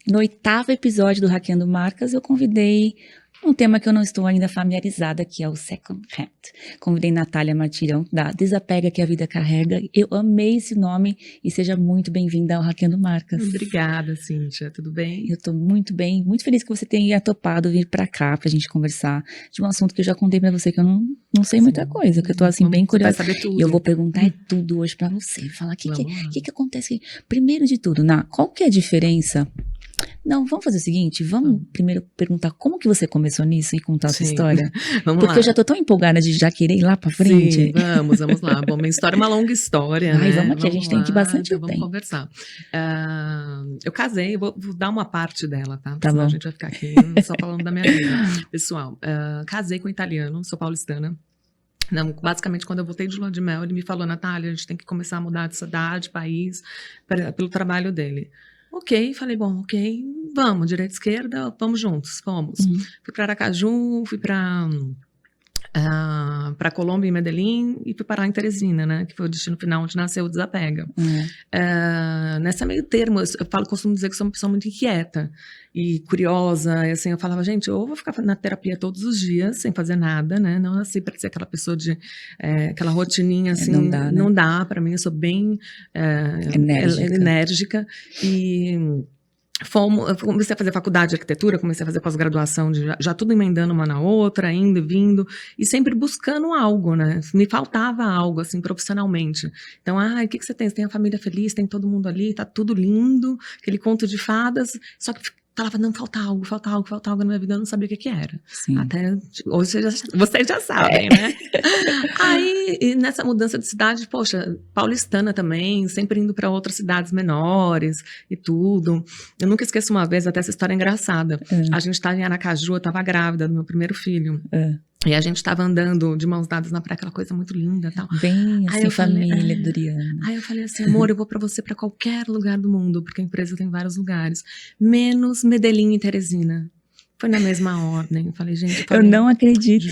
No 8º episódio do Hackeando Marcas, eu convidei um tema que eu não estou ainda familiarizada, que é o Second Hand. Convidei Natália Martirão, da Desapega que a Vida Carrega. Eu amei esse nome e seja muito bem-vinda ao Hackeando Marcas. Obrigada, Cíntia. Tudo bem? Eu estou muito bem, muito feliz que você tenha topado vir para cá pra gente conversar de um assunto que eu já contei para você, que eu não sei muita coisa, que eu tô assim bem curiosa. Vai saber tudo. E eu vou perguntar tudo hoje para você. Falar o que acontece. Primeiro de tudo, qual que é a diferença? Não, vamos fazer o seguinte, vamos primeiro perguntar como que você começou nisso e contar a sua história? Vamos Porque eu já tô tão empolgada de já querer ir lá pra frente. Sim, vamos lá. Bom, minha história é uma longa história, né? Vamos aqui, a gente tem aqui bastante tempo. Vamos conversar. Eu casei, vou dar uma parte dela, tá? Tá Senão bom. a gente vai ficar aqui só falando da minha vida. Pessoal, casei com um italiano, sou paulistana. Não, basicamente, quando eu voltei de lua de mel, ele me falou, Natália, a gente tem que começar a mudar de cidade, país, pelo trabalho dele. Ok, falei, bom, ok, vamos, direita, esquerda, vamos juntos, fomos. Fui para Aracaju, fui para Colômbia e Medellín e fui parar em Teresina, né, que foi o destino final onde nasceu o Desapega. Nessa meio termo, costumo dizer que sou uma pessoa muito inquieta e curiosa, e assim, eu falava, gente, ou vou ficar na terapia todos os dias, sem fazer nada, né, não assim, para ser aquela pessoa de, aquela rotininha, assim, não dá para mim, eu sou bem enérgica e... Eu comecei a fazer faculdade de arquitetura, comecei a fazer pós-graduação, já tudo emendando uma na outra, indo e vindo, e sempre buscando algo, né? Me faltava algo, assim, profissionalmente. Então, o que você tem? Você tem a família feliz, tem todo mundo ali, tá tudo lindo, aquele conto de fadas, só que falava, não, falta algo na minha vida, eu não sabia o que era. Sim. Até hoje vocês já sabem, né? Aí, nessa mudança de cidade, poxa, paulistana também, sempre indo para outras cidades menores e tudo. Eu nunca esqueço uma vez, até essa história é engraçada. A gente estava em Aracaju, eu estava grávida do meu primeiro filho. E a gente estava andando de mãos dadas na praia, aquela coisa muito linda e tal. Bem assim, família duriana. Aí eu falei assim, amor, eu vou pra você pra qualquer lugar do mundo, porque a empresa tem vários lugares, menos Medellín e Teresina. Foi na mesma ordem. Eu falei, gente... Eu não acredito.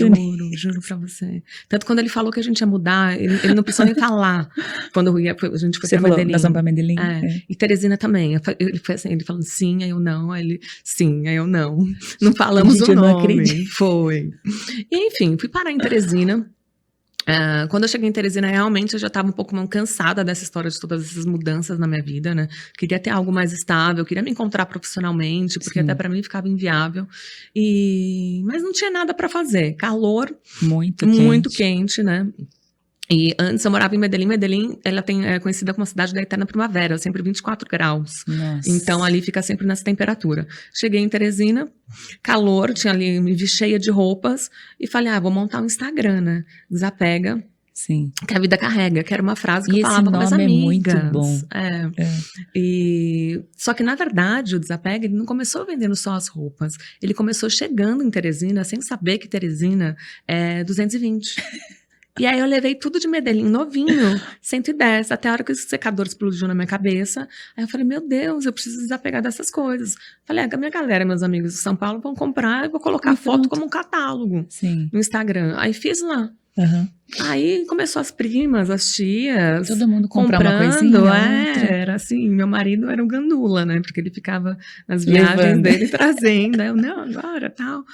Juro pra você. Tanto quando ele falou que a gente ia mudar, ele não precisou nem falar. Quando a gente foi pra Medellín. Nós vamos pra Medellín? E Teresina também. Ele foi assim, ele falando sim, aí eu não. Aí ele, sim, aí eu não. Não falamos o nome. Não acredito. Foi. E, enfim, fui parar em Teresina. Quando eu cheguei em Teresina, realmente eu já estava um pouco cansada dessa história de todas essas mudanças na minha vida, né? Queria ter algo mais estável, queria me encontrar profissionalmente, porque até para mim ficava inviável. Mas não tinha nada para fazer. Calor muito quente, né? E antes eu morava em Medellín. Medellín, ela é conhecida como a cidade da eterna primavera, sempre 24 graus. Nossa. Então ali fica sempre nessa temperatura. Cheguei em Teresina, calor, tinha ali, me vi cheia de roupas e falei, vou montar um Instagram, né? Desapega. Sim. Que a vida carrega, que era uma frase que eu falava com minhas amigas. É muito bom. Só que, na verdade, o Desapega, ele não começou vendendo só as roupas. Ele começou chegando em Teresina, sem saber que Teresina é 220. E aí eu levei tudo de Medellín, novinho, 110, até a hora que o secador explodiu na minha cabeça. Aí eu falei, meu Deus, eu preciso desapegar dessas coisas. Falei, a minha galera, meus amigos de São Paulo vão comprar, eu vou colocar a foto como um catálogo no Instagram. Aí fiz lá. Aí começou as primas, as tias. Todo mundo comprando uma coisinha. Era assim, meu marido era um gandula, né? Porque ele ficava nas viagens dele trazendo. Aí eu, não, agora, tal.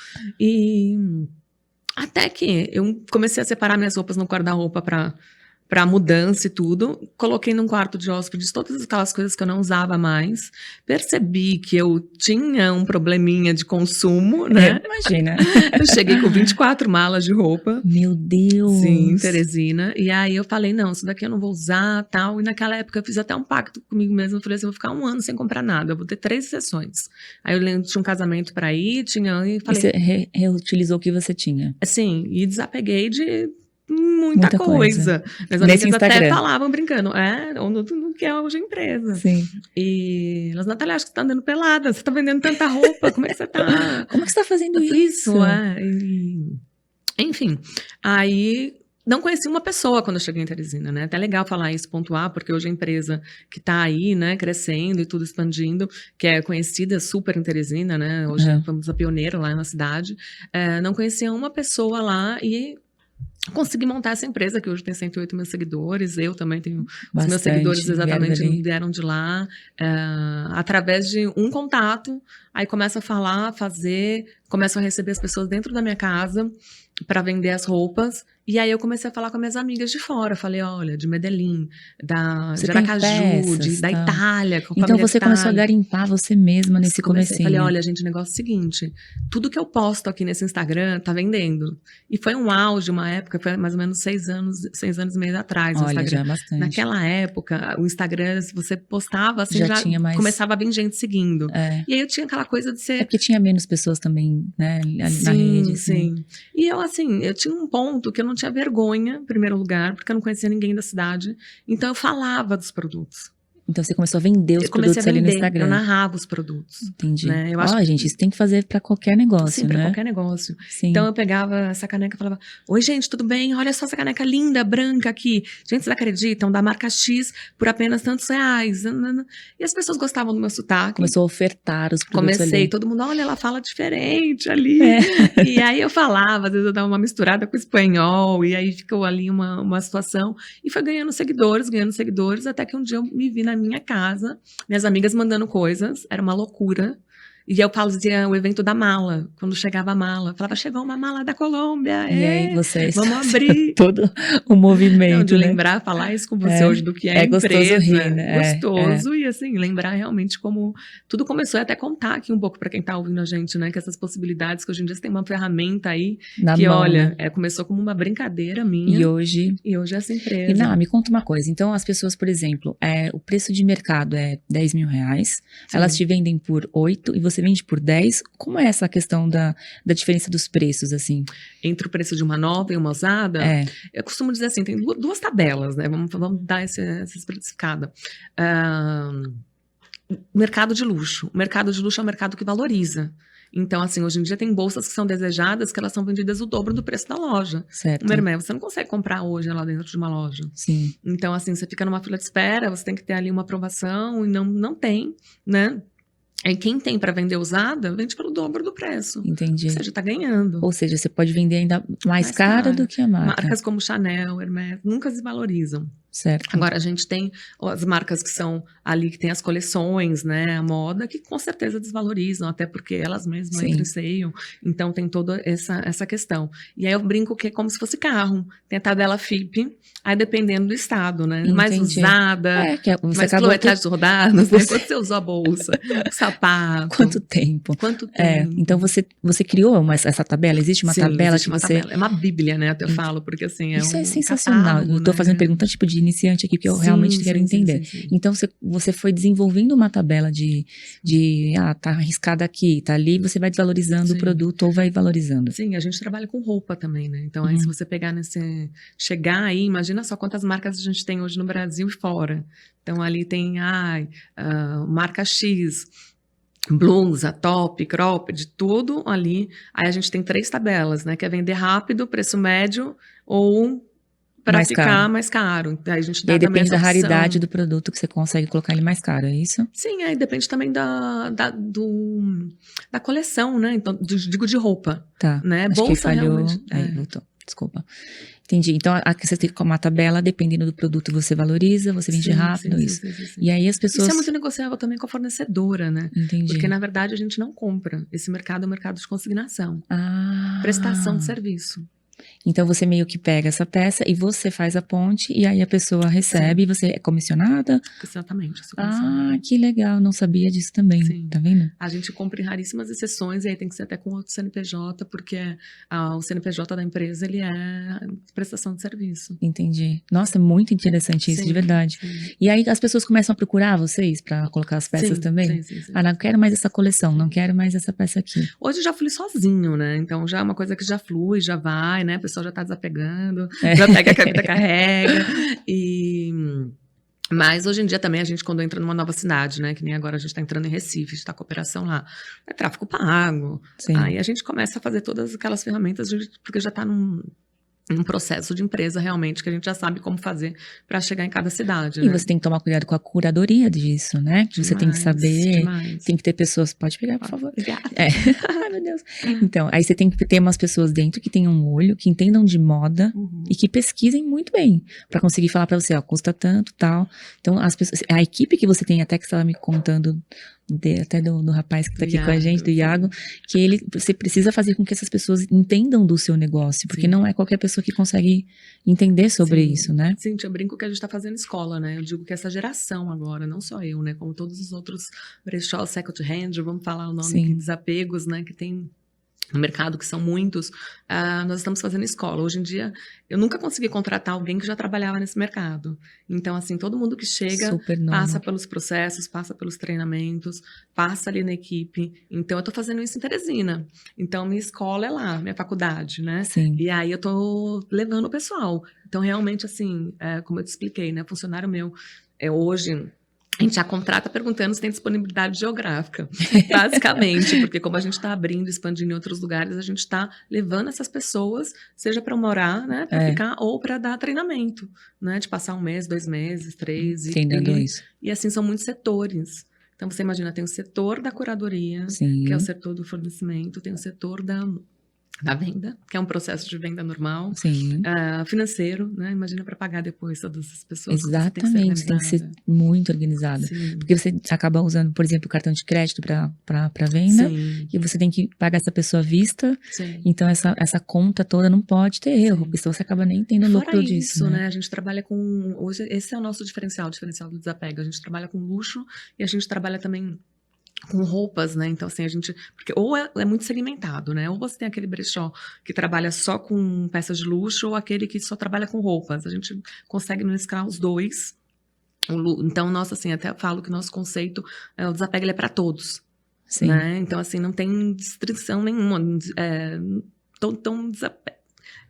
Até que eu comecei a separar minhas roupas no guarda-roupa pra mudança e tudo. Coloquei num quarto de hóspedes todas aquelas coisas que eu não usava mais. Percebi que eu tinha um probleminha de consumo, né? Imagina. Eu cheguei com 24 malas de roupa. Meu Deus! Sim, Teresina. E aí eu falei, não, isso daqui eu não vou usar, tal. E naquela época eu fiz até um pacto comigo mesma. Eu falei assim, eu vou ficar 1 ano sem comprar nada. Eu vou ter 3 sessões. Aí eu lembro, tinha um casamento pra ir, e falei... E você reutilizou o que você tinha? Sim, e desapeguei de... Muita coisa. Minhas amigas até falavam brincando, ou no que é hoje a empresa. Sim. E elas, Natália, acho que você tá andando pelada, você tá vendendo tanta roupa, como é que você tá? Como é que você tá fazendo isso? Enfim, aí não conheci uma pessoa quando eu cheguei em Teresina, né? Até legal falar isso, pontuar, porque hoje a empresa que tá aí, né, crescendo e tudo expandindo, que é conhecida super em Teresina, né? Hoje fomos a pioneira lá na cidade. Não conhecia uma pessoa lá e consegui montar essa empresa, que hoje tem 108 mil seguidores. Eu também tenho. Os meus Bastante, seguidores vieram exatamente dali. vieram de lá. Através de um contato, aí começo a falar, fazer, começo a receber as pessoas dentro da minha casa para vender as roupas. E aí eu comecei a falar com minhas amigas de fora. Falei, olha, de Medellín, Você de tem Aracaju, peças, da tal. Itália, com a Então família de você começou a Itália. garimpar você mesma nesse Comecei, falei, comecinho. olha, gente, o negócio é o seguinte, tudo que eu posto aqui nesse Instagram tá vendendo. E foi um auge, uma época, foi mais ou menos 6 anos e meio atrás, o Olha, Instagram. já é bastante. Naquela época, o Instagram, se você postava, assim, Já já tinha mais. começava a vir gente seguindo. É. E aí eu tinha aquela coisa de É ser... porque tinha menos pessoas também, né, ali na Sim, rede, assim. sim. E eu, assim, eu tinha um ponto que eu não tinha vergonha, em primeiro lugar, porque eu não conhecia ninguém da cidade. Então eu falava dos produtos. Então você começou a vender os Eu comecei a produtos ali no vender, eu Instagram. narrava os produtos. Entendi. Né? Eu Ó, acho que gente, isso tem que fazer pra qualquer negócio, sim, para né? qualquer negócio. Sim. Então eu pegava essa caneca e falava: oi, gente, tudo bem? Olha só essa caneca linda, branca aqui. Gente, vocês acreditam? Da marca X por apenas tantos reais. E as pessoas gostavam do meu sotaque. Começou a ofertar os produtos Comecei, ali. todo mundo, olha, ela fala diferente ali. É. E aí eu falava, às vezes eu dava uma misturada com espanhol, e aí ficou ali uma situação. E foi ganhando seguidores, até que um dia eu me vi na minha casa, minhas amigas mandando coisas, era uma loucura. E eu fazia o evento da mala, quando chegava a mala. Falava, chegou uma mala da Colômbia, E aí você vamos abrir. todo o movimento, Não, de né? lembrar, falar isso com você hoje do que é a gostoso empresa. rir, né? Gostoso e assim, lembrar realmente como tudo começou e até contar aqui um pouco para quem tá ouvindo a gente, né? Que essas possibilidades, que hoje em dia você tem uma ferramenta aí Na que, mão, olha, né? começou como uma brincadeira minha E hoje é essa empresa. E não, me conta uma coisa. Então, as pessoas, por exemplo, o preço de mercado é 10 mil reais, Sim. elas te vendem por 8 e você vende por 10. Como é essa questão da diferença dos preços, assim? Entre o preço de uma nova e uma usada, eu costumo dizer assim, tem duas tabelas, né? Vamos dar essa especificada. Mercado de luxo. O mercado de luxo é um mercado que valoriza. Então, assim, hoje em dia tem bolsas que são desejadas que elas são vendidas o dobro do preço da loja. Certo. Uma Hermès, você não consegue comprar hoje lá dentro de uma loja. Sim. Então, assim, você fica numa fila de espera, você tem que ter ali uma aprovação e não tem, né? E quem tem para vender usada, vende pelo dobro do preço. Entendi. Ou seja, está ganhando. Ou seja, você pode vender ainda mais caro do que a marca. Marcas como Chanel, Hermès, nunca se valorizam. Certo. Agora, a gente tem as marcas que são ali, que tem as coleções, né, a moda, que com certeza desvalorizam, até porque elas mesmas entreceiam. Então, tem toda essa questão. E aí eu brinco que é como se fosse carro. Tem a tabela FIPE, aí dependendo do estado, né? Entendi. Mais usada, que você mais quilometragem rodadas, né? Quanto você usou a bolsa, o sapato. Quanto tempo. Então, você criou essa tabela? Existe uma tabela existe que uma você... tabela. É uma bíblia, né? Eu falo, porque assim, Isso é sensacional. catálogo, eu tô né? fazendo pergunta tipo de iniciante aqui, porque eu realmente quero entender. Sim. Então, você foi desenvolvendo uma tabela tá arriscada aqui, tá ali, você vai desvalorizando o produto ou vai valorizando. Sim, a gente trabalha com roupa também, né? Então, aí se você pegar chegar aí, imagina só quantas marcas a gente tem hoje no Brasil e fora. Então, ali tem, marca X, blusa, top, crop, de tudo ali. Aí a gente tem 3 tabelas, né? Que é vender rápido, preço médio ou para ficar mais caro. Então, aí a gente dá e aí depende da opção. raridade do produto que você consegue colocar ele mais caro, é isso? Sim, aí depende também da coleção, né? Então, digo de roupa. Tá. Né? Acho Bolsa que falhou. realmente. Aí, voltou. Desculpa. Entendi. Então, aqui você tem uma tabela, dependendo do produto, você valoriza, você vende rápido, isso. Sim. E aí as pessoas... Isso é muito negociável também com a fornecedora, né? Entendi. Porque, na verdade, a gente não compra. Esse mercado é um mercado de consignação. Prestação de serviço. Então, você meio que pega essa peça e você faz a ponte e aí a pessoa recebe e você é comissionada? Exatamente. Que legal. Não sabia disso também. Sim. Tá vendo? A gente compra em raríssimas exceções e aí tem que ser até com outro CNPJ, porque o CNPJ da empresa, ele é prestação de serviço. Entendi. Nossa, muito interessante isso, de verdade. Sim. E aí as pessoas começam a procurar vocês para colocar as peças também? Sim. Não quero mais essa coleção, não quero mais essa peça aqui. Hoje eu já flui sozinho, né? Então já é uma coisa que já flui, já vai, né? A pessoa já tá desapegando, já pega a vida, carrega. Mas hoje em dia também a gente, quando entra numa nova cidade, né? Que nem agora a gente tá entrando em Recife, a gente tá com operação lá. É tráfego pago. Sim. Aí a gente começa a fazer todas aquelas ferramentas, porque já tá um processo de empresa realmente que a gente já sabe como fazer para chegar em cada cidade, E né? você tem que tomar cuidado com a curadoria disso, né? Que você tem que saber, Demais. tem que ter pessoas. Pode pegar, por favor. Obrigada. É. Ai, meu Deus. Então, aí você tem que ter umas pessoas dentro que tenham um olho, que entendam de moda Uhum. e que pesquisem muito bem, pra conseguir falar pra você, ó, custa tanto, tal. Então, as pessoas, a equipe que você tem, até que você estava me contando, até do rapaz que tá aqui com a gente, do Iago, que você precisa fazer com que essas pessoas entendam do seu negócio, porque Sim. não é qualquer pessoa que consegue entender sobre Sim. isso, né? Sim, eu brinco que a gente está fazendo escola, né? Eu digo que essa geração agora, não só eu, né? Como todos os outros brechó, second hand, vamos falar o nome Sim. aqui, desapegos, né? Que tem no mercado, que são muitos, nós estamos fazendo escola. Hoje em dia, eu nunca consegui contratar alguém que já trabalhava nesse mercado. Então, assim, todo mundo que chega Super passa normal. pelos processos, passa pelos treinamentos, passa ali na equipe. Então, eu tô fazendo isso em Teresina. Então, minha escola é lá, minha faculdade, né? Sim. E aí, eu tô levando o pessoal. Então, realmente, assim, como eu te expliquei, né? Funcionário meu, hoje... A gente já contrata perguntando se tem disponibilidade geográfica, basicamente, porque como a gente está abrindo, expandindo em outros lugares, a gente está levando essas pessoas, seja para morar, né, para ficar, ou para dar treinamento, né, de passar 1 mês, 2 meses, 3, Entendendo isso. e assim, são muitos setores. Então, você imagina, tem o setor da curadoria, Sim. que é o setor do fornecimento, tem o setor da venda, que é um processo de venda normal. Sim. Financeiro, né? Imagina para pagar depois todas essas pessoas. Exatamente, tem que ser muito organizada. Sim. Porque você acaba usando, por exemplo, o cartão de crédito para venda. Sim. E você tem que pagar essa pessoa à vista. Sim. Então, essa conta toda não pode ter erro, porque senão você acaba nem tendo lucro disso. Fora isso, né? A gente trabalha com... Hoje, esse é o nosso diferencial do desapego. A gente trabalha com luxo e a gente trabalha também com roupas, né? Então, assim, a gente... Porque ou é muito segmentado, né? Ou você tem aquele brechó que trabalha só com peças de luxo, ou aquele que só trabalha com roupas. A gente consegue mesclar os dois. Então, nossa, assim, até falo que o nosso conceito, o desapego, ele é para todos. Sim. Né? Então, assim, não tem restrição nenhuma. Tão desapego.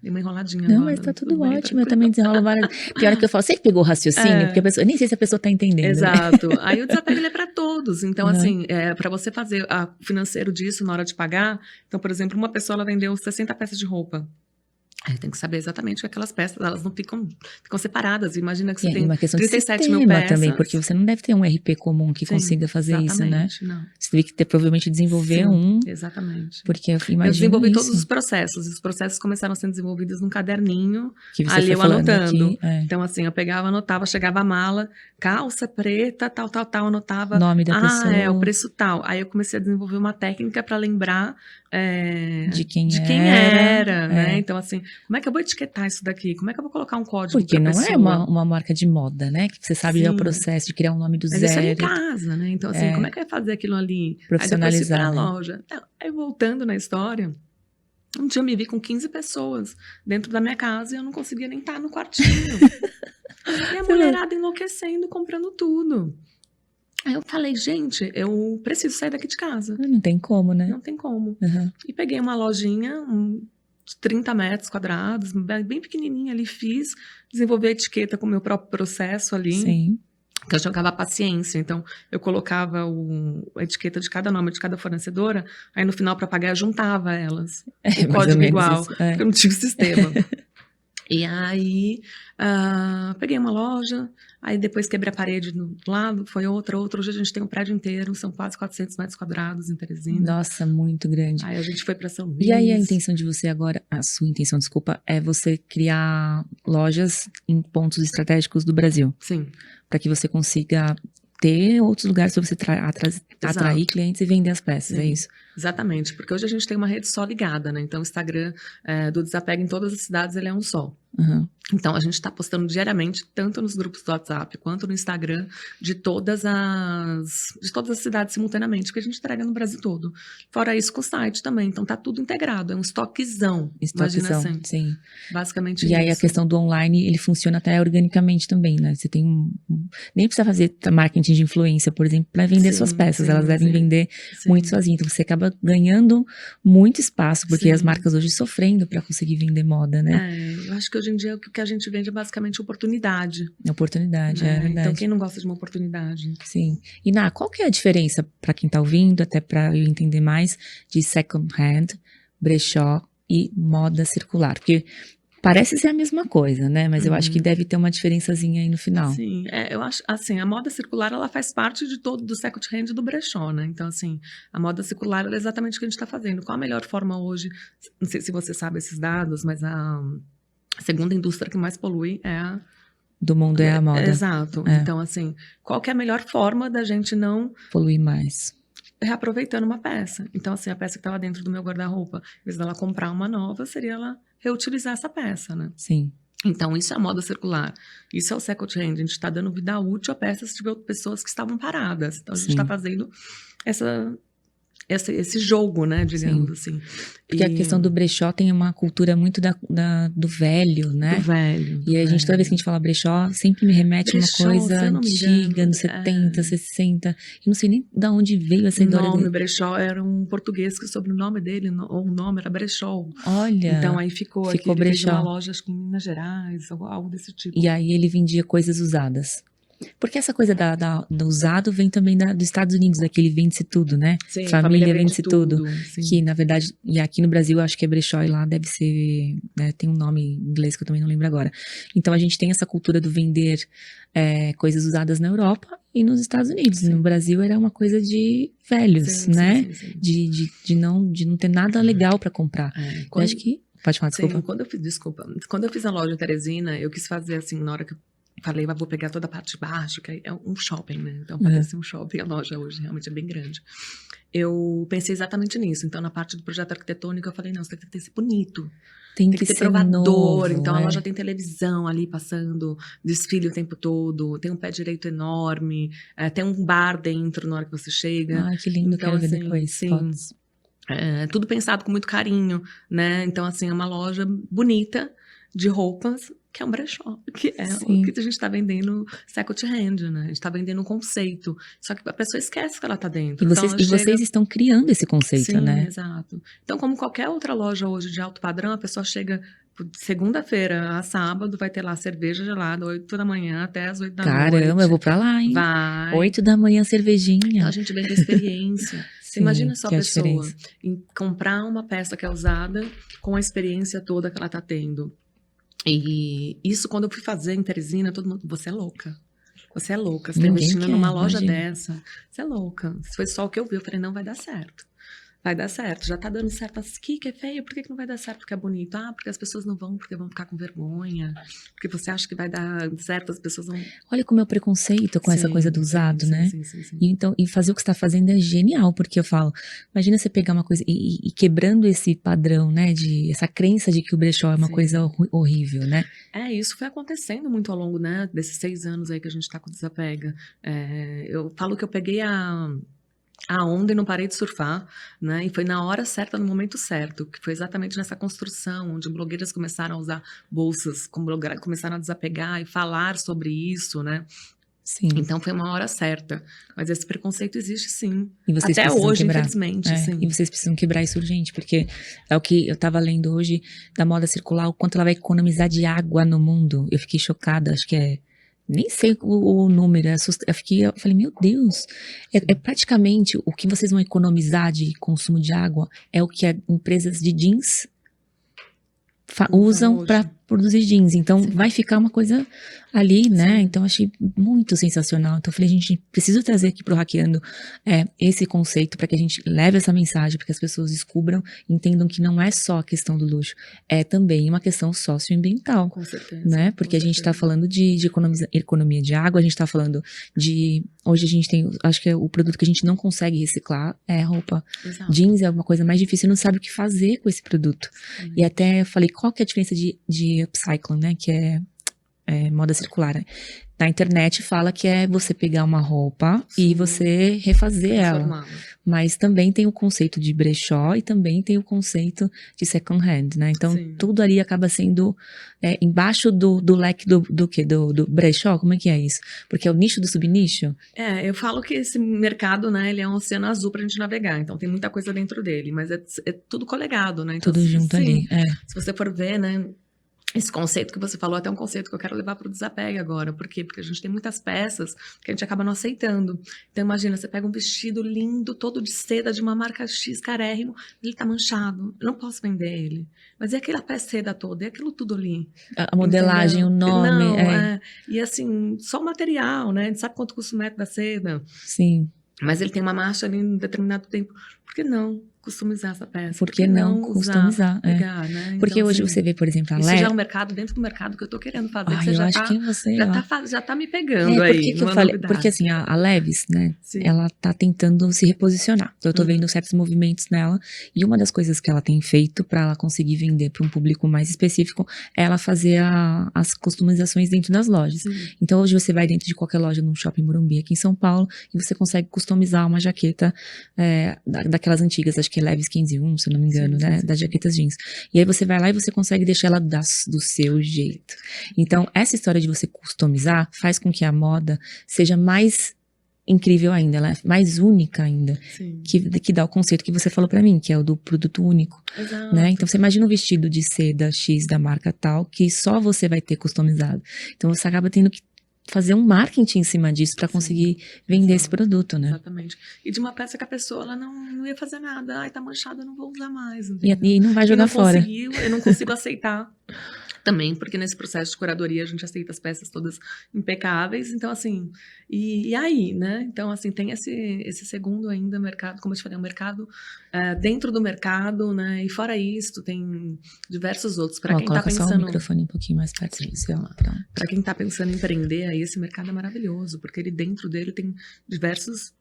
Dei uma enroladinha não, agora. Mas tá tudo bem, ótimo, tranquilo. eu também desenrolo várias... Pior que eu falo, você que pegou o raciocínio? Porque a pessoa, eu nem sei se a pessoa tá entendendo. Exato. Né? Aí o desapego, ele é para todos. Então, assim, para você fazer o financeiro disso na hora de pagar, então, por exemplo, uma pessoa, ela vendeu 60 peças de roupa. Aí tem que saber exatamente que aquelas peças, elas não ficam separadas. Imagina que você tem uma questão 37 de mil sistema peças. também, porque você não deve ter um RP comum que consiga fazer isso, né? Não. Você teve que ter, provavelmente desenvolver Exatamente. Porque eu imagino eu desenvolvi isso. todos os processos. Os processos começaram a ser desenvolvidos num caderninho, que você ali foi eu falando anotando. Aqui, Então, assim, eu pegava, anotava, chegava a mala, calça preta, tal, anotava. Nome da pessoa. O preço tal. Aí eu comecei a desenvolver uma técnica para lembrar de quem era, né? Então, assim, como é que eu vou etiquetar isso daqui? Como é que eu vou colocar um código Porque não pessoa? é uma marca de moda, né? Que você sabe o processo de criar um nome do Mas zero. Isso era em casa, né? Então, assim, como é que eu ia fazer aquilo ali? Aí depois fui pra loja. Aí, voltando na história, um dia eu me vi com 15 pessoas dentro da minha casa e eu não conseguia nem estar no quartinho. E a mulherada enlouquecendo, comprando tudo. Aí eu falei, gente, eu preciso sair daqui de casa. Não tem como, né? Não tem como. Uhum. E peguei uma lojinha, de 30 metros quadrados, bem pequenininha ali, desenvolvi a etiqueta com o meu próprio processo ali. Sim. Que eu jogava paciência, então eu colocava a etiqueta de cada nome, de cada fornecedora, aí no final para pagar eu juntava elas, o código igual, porque eu não tinha o sistema. E aí, peguei uma loja, aí depois quebrei a parede do lado, foi outra. Hoje a gente tem um prédio inteiro, são quase 400 metros quadrados em Teresina. Nossa, muito grande. Aí a gente foi para São Luís. E aí a intenção de você agora, a sua intenção, desculpa, é você criar lojas em pontos estratégicos do Brasil. Sim. Para que você consiga ter outros lugares para você atrair clientes e vender as peças, Sim. É isso? Exatamente, porque hoje a gente tem uma rede só ligada, né? Então o Instagram do Desapego em todas as cidades, ele é um só. Uhum. Então, a gente está postando diariamente, tanto nos grupos do WhatsApp, quanto no Instagram, de todas as cidades simultaneamente, que a gente entrega no Brasil todo. Fora isso, com o site também. Então, tá tudo integrado. É um estoquezão. Imagina assim. Sim. Basicamente isso. E aí, a questão do online, ele funciona até organicamente também, né? Você tem nem precisa fazer marketing de influência, por exemplo, para vender suas peças. Elas devem vender muito sozinhas. Então, você acaba ganhando muito espaço, porque as marcas hoje sofrendo para conseguir vender moda, né? Eu acho que hoje em dia o que a gente vende é basicamente oportunidade. Oportunidade, é verdade. Então, quem não gosta de uma oportunidade? Sim. E, qual que é a diferença, para quem tá ouvindo, até para eu entender mais, de second hand, brechó e moda circular? Porque Parece ser a mesma coisa, né? Mas eu acho que Uhum. deve ter uma diferençazinha aí no final. Sim, eu acho, assim, a moda circular, ela faz parte de todo, do second hand e do brechó, né? Então, assim, a moda circular ela é exatamente o que a gente está fazendo. Qual a melhor forma hoje, não sei se você sabe esses dados, mas a segunda indústria que mais polui é a... Do mundo é a moda. Exato. É, Então, assim, qual que é a melhor forma da gente não poluir mais. reaproveitando uma peça? Então, assim, a peça que estava dentro do meu guarda-roupa, em vez dela comprar uma nova, seria ela reutilizar essa peça, né? Sim, Então, isso é a moda circular. Isso é o second hand. A gente está dando vida útil a peças de pessoas que estavam paradas. Então, a gente está sim, fazendo esse jogo, né, digamos sim. assim. Porque a questão do brechó tem uma cultura muito do velho, Do né? velho, do E a gente, toda vez que a velho. gente fala brechó, sempre me remete a uma Brechó, coisa se eu não me antiga, engano, nos 70, 60. Eu não sei nem de onde veio essa o ideia nome de... Brechó era um português que o sobrenome dele, ou o nome era Brechó. Então, Olha, aí ficou aqui. ficou Ele fez uma brechó. loja, acho que em Minas Gerais, algo desse E tipo. aí ele vendia coisas usadas. Porque essa coisa do usado vem também dos Estados Unidos, daquele vende-se tudo, né? Sim, a família Família vende vende-se tudo. tudo, Que, sim. na verdade, e aqui no Brasil eu acho que é brechó e lá deve ser, né, tem um nome em inglês que eu também não lembro agora. Então a gente tem essa cultura do vender coisas usadas na Europa e nos Estados Unidos. No Sim, Brasil era uma coisa de velhos, sim, sim, né? sim, sim. De não ter nada legal para comprar. É, Eu acho que. Pode falar, sim, desculpa. quando eu fiz a loja Teresina, eu quis fazer assim, na hora que eu falei, vou pegar toda a parte de baixo, que é um shopping, né? Então É. parece um shopping, a loja hoje realmente é bem grande. Eu pensei exatamente nisso. Então, na parte do projeto arquitetônico, eu falei, não, isso tem que ter bonito. Tem Tem que que ter ser provador. novo, Então, a loja é. tem televisão ali passando, desfile o tempo todo, tem um pé direito enorme, tem um bar dentro na hora que você chega. Ai, que lindo, Então, quero ver assim, depois sim, fotos. tudo pensado com muito carinho, né? Então, assim, é uma loja bonita de roupas, que é um brechó, que é o que Sim. a gente está vendendo second hand, né? A gente está vendendo um conceito. Só que a pessoa esquece que ela está E dentro. Então, vocês, ela e vocês chega. estão criando esse conceito, Sim, né? exato. Então, como qualquer outra loja hoje de alto padrão, a pessoa chega de segunda-feira a sábado, vai ter lá cerveja gelada, 8 da manhã até as 8 da Caramba, eu vou noite. pra lá, hein? Vai. 8 da manhã, Então, a cervejinha. gente vende a experiência. Você imagina Sim, só a que é a pessoa diferença. em comprar uma peça que é usada com a experiência toda que ela está tendo. E isso, quando eu fui fazer em Teresina, todo mundo, você é louca. Você é louca, você está Ninguém investindo quer, numa loja imagina. dessa. Você é louca. Isso foi só o que eu vi. Eu falei, não vai dar certo. Vai dar certo, já tá dando certo. Mas que é feio, por que não vai dar certo porque é bonito? Ah, porque as pessoas não vão, porque vão ficar com vergonha. Porque você acha que vai dar certo, as pessoas vão. Olha como é o preconceito com essa coisa do Sim, sim, usado, sim, né? sim, sim, sim. E fazer o que você está fazendo é genial, porque eu falo, imagina você pegar uma coisa e quebrando esse padrão, né, essa crença de que o brechó é uma coisa Sim. horrível, né? Isso foi acontecendo muito ao longo, né, desses 6 anos aí que a gente tá com o Desapega. Eu falo que eu peguei a onda e não parei de surfar, né? E foi na hora certa, no momento certo, que foi exatamente nessa construção, onde blogueiras começaram a usar bolsas, começaram a desapegar e falar sobre isso, né? Sim. Então foi uma hora certa. Mas esse preconceito existe sim. E vocês Até precisam hoje, quebrar. infelizmente, E sim. vocês precisam quebrar isso urgente, porque é o que eu estava lendo hoje da moda circular, o quanto ela vai economizar de água no mundo. Eu fiquei chocada, acho que nem sei o número, eu falei, meu Deus, é praticamente o que vocês vão economizar de consumo de água é o que as empresas de jeans usam para Hoje. produzir jeans. Então, Sim. vai ficar uma coisa ali, né? Sim. Então, achei muito sensacional. Então, eu falei, a gente precisa trazer aqui pro Hackeando esse conceito para que a gente leve essa mensagem, para que as pessoas descubram, entendam que não é só a questão do luxo, é também uma questão socioambiental. Com certeza. Né? Porque a gente está falando de economia de água, a gente está falando de... Hoje a gente tem, acho que o produto que a gente não consegue reciclar é roupa. Exato. Jeans é uma coisa mais difícil, não sabe o que fazer com esse produto. E até eu falei, qual que é a diferença de upcycling, né? Que é moda circular. Né? Na internet fala que é você pegar uma roupa e você refazer ela. Mas também tem o conceito de brechó e também tem o conceito de second hand, né? Então, tudo ali acaba sendo embaixo do leque do brechó. Como é que é isso? Porque é o nicho do subnicho? Eu falo que esse mercado, né, ele é um oceano azul pra gente navegar. Então, tem muita coisa dentro dele, mas é tudo colegado, né? Então, Tudo junto ali. se você for ver, né, Esse conceito que você falou até um conceito que eu quero levar para o desapego agora. Por quê? Porque a gente tem muitas peças que a gente acaba não aceitando. Então, imagina, você pega um vestido lindo, todo de seda, de uma marca X, carérrimo, ele tá manchado. Eu não posso vender ele. Mas e aquela seda toda? E aquilo tudo ali? A modelagem, Entendeu? o nome, Não, E assim, só o material, né? A gente sabe quanto custa o metro da seda. Sim. Mas ele tem uma marcha ali em determinado tempo. Por que não customizar essa peça? Por que não customizar? Pegar, né? Porque Então, hoje assim, você vê, por exemplo, a isso Lé. já é um mercado dentro do mercado que eu tô querendo fazer. Que Ai, você eu já acho tá, que você. já tá me pegando aí. Que eu falei? Novidade. Porque assim, a Levi's, né? Sim. Ela tá tentando se reposicionar. Então, eu tô vendo certos movimentos nela. E uma das coisas que ela tem feito pra ela conseguir vender pra um público mais específico é ela fazer as customizações dentro das lojas. Sim. Então, hoje você vai dentro de qualquer loja num shopping Morumbi aqui em São Paulo e você consegue customizar uma jaqueta daquelas antigas, acho que é Levi's 15-1, se eu não me engano, Sim, né? sim. Das jaquetas jeans. E aí você vai lá e você consegue deixar ela do seu jeito. Então, essa história de você customizar faz com que a moda seja mais incrível ainda, ela é mais única ainda, Sim. que dá o conceito que você falou pra mim, que é o do produto único, Exato. né? Então, você imagina um vestido de seda X da marca tal, que só você vai ter customizado. Então, você acaba tendo que fazer um marketing em cima disso pra conseguir vender esse produto, né? Exatamente. E de uma peça que a pessoa ela não ia fazer nada. Ai, tá manchada, eu não vou usar mais. E não vai jogar fora. Eu não consigo aceitar também, porque nesse processo de curadoria a gente aceita as peças todas impecáveis. Então, assim, e aí, né? Então, assim, tem esse segundo ainda mercado, como eu te falei, um mercado dentro do mercado, né? E fora isso, tem diversos outros. Para quem tá Coloca pensando. só o microfone um pouquinho mais perto de você, ó. Pronto. Para quem tá pensando em empreender, aí esse mercado é maravilhoso, porque ele dentro dele tem diversos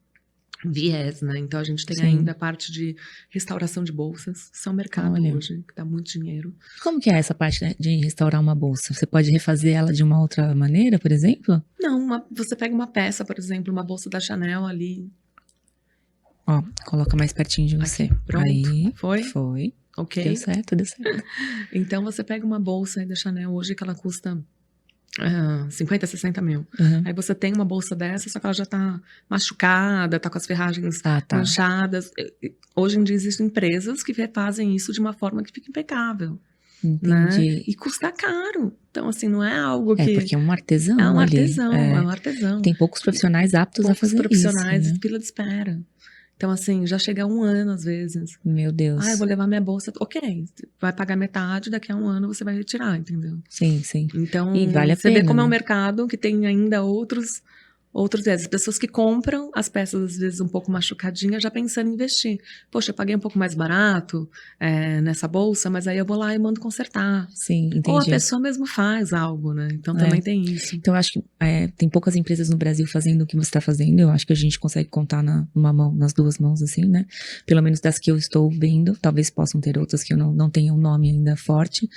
viés, né? Então a gente tem ainda a parte de restauração de bolsas, isso é um mercado hoje, que dá muito dinheiro. Como que é essa parte, né, de restaurar uma bolsa? Você pode refazer ela de uma outra maneira, por exemplo? Não, você pega uma peça, por exemplo, uma bolsa da Chanel ali. Ó, coloca mais pertinho de você. Aqui, pronto. Aí, foi. Ok. Deu certo. Então você pega uma bolsa aí da Chanel hoje que ela custa 50, 60 mil. Aí você tem uma bolsa dessa, só que ela já tá machucada, tá com as ferragens manchadas. Hoje em dia existem empresas que refazem isso de uma forma que fica impecável. Entendi. Né? E custa caro. Então, assim, não é algo que... porque é um artesão. É um ali. artesão, é um artesão. Tem poucos profissionais aptos a fazer isso. Poucos profissionais, né? fila de espera. Então, assim, já chega a 1 ano, às vezes. Meu Deus. Eu vou levar minha bolsa. Ok, vai pagar metade, daqui a 1 ano você vai retirar, entendeu? Sim. Então, e vale a você pena, vê como né? é um mercado que tem ainda outros viés. As pessoas que compram as peças, às vezes, um pouco machucadinhas, já pensando em investir. Poxa, eu paguei um pouco mais barato nessa bolsa, mas aí eu vou lá e mando consertar. Sim, entendi. Ou a pessoa mesmo faz algo, né? Então também tem isso. Então, eu acho que tem poucas empresas no Brasil fazendo o que você está fazendo. Eu acho que a gente consegue contar numa mão, nas duas mãos, assim, né? Pelo menos das que eu estou vendo. Talvez possam ter outras que eu não tenha um nome ainda forte.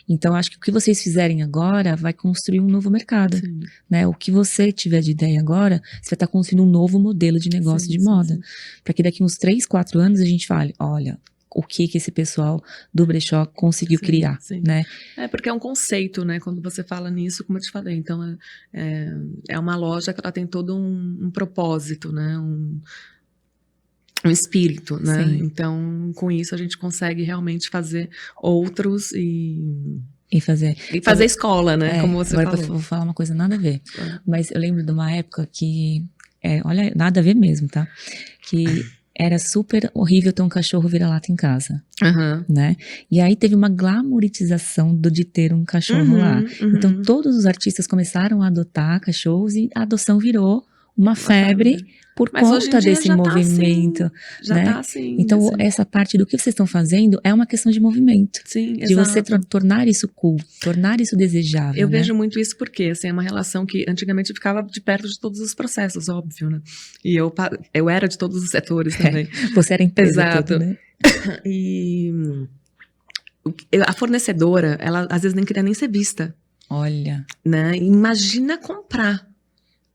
Então, eu acho que o que vocês fizerem agora vai construir um novo mercado. Sim. Né? O que você tiver de ideia agora, você vai estar construindo um novo modelo de negócio de moda. Para que daqui uns 3, 4 anos a gente fale, olha, o que esse pessoal do brechó conseguiu criar, né? Porque é um conceito, né? Quando você fala nisso, como eu te falei, então é uma loja que ela tem todo um propósito, né? Um espírito, né? Sim. Então, com isso a gente consegue realmente fazer outros e fazer escola, né? Como você agora falou. Eu vou falar uma coisa nada a ver. Mas eu lembro de uma época que, olha, nada a ver mesmo, tá? Que era super horrível ter um cachorro vira-lata em casa, né? E aí teve uma glamourização de ter um cachorro lá. Então todos os artistas começaram a adotar cachorros e a adoção virou uma febre por conta desse movimento. Já né? tá assim. Então, essa parte do que vocês estão fazendo é uma questão de movimento. Sim, de você tornar isso cool, tornar isso desejável. Eu vejo muito isso porque, assim, é uma relação que antigamente eu ficava de perto de todos os processos, óbvio, né? E eu era de todos os setores também. Você era empresa. Exato. Toda, né? E a fornecedora, ela às vezes nem queria nem ser vista. Olha. Né? Imagina comprar.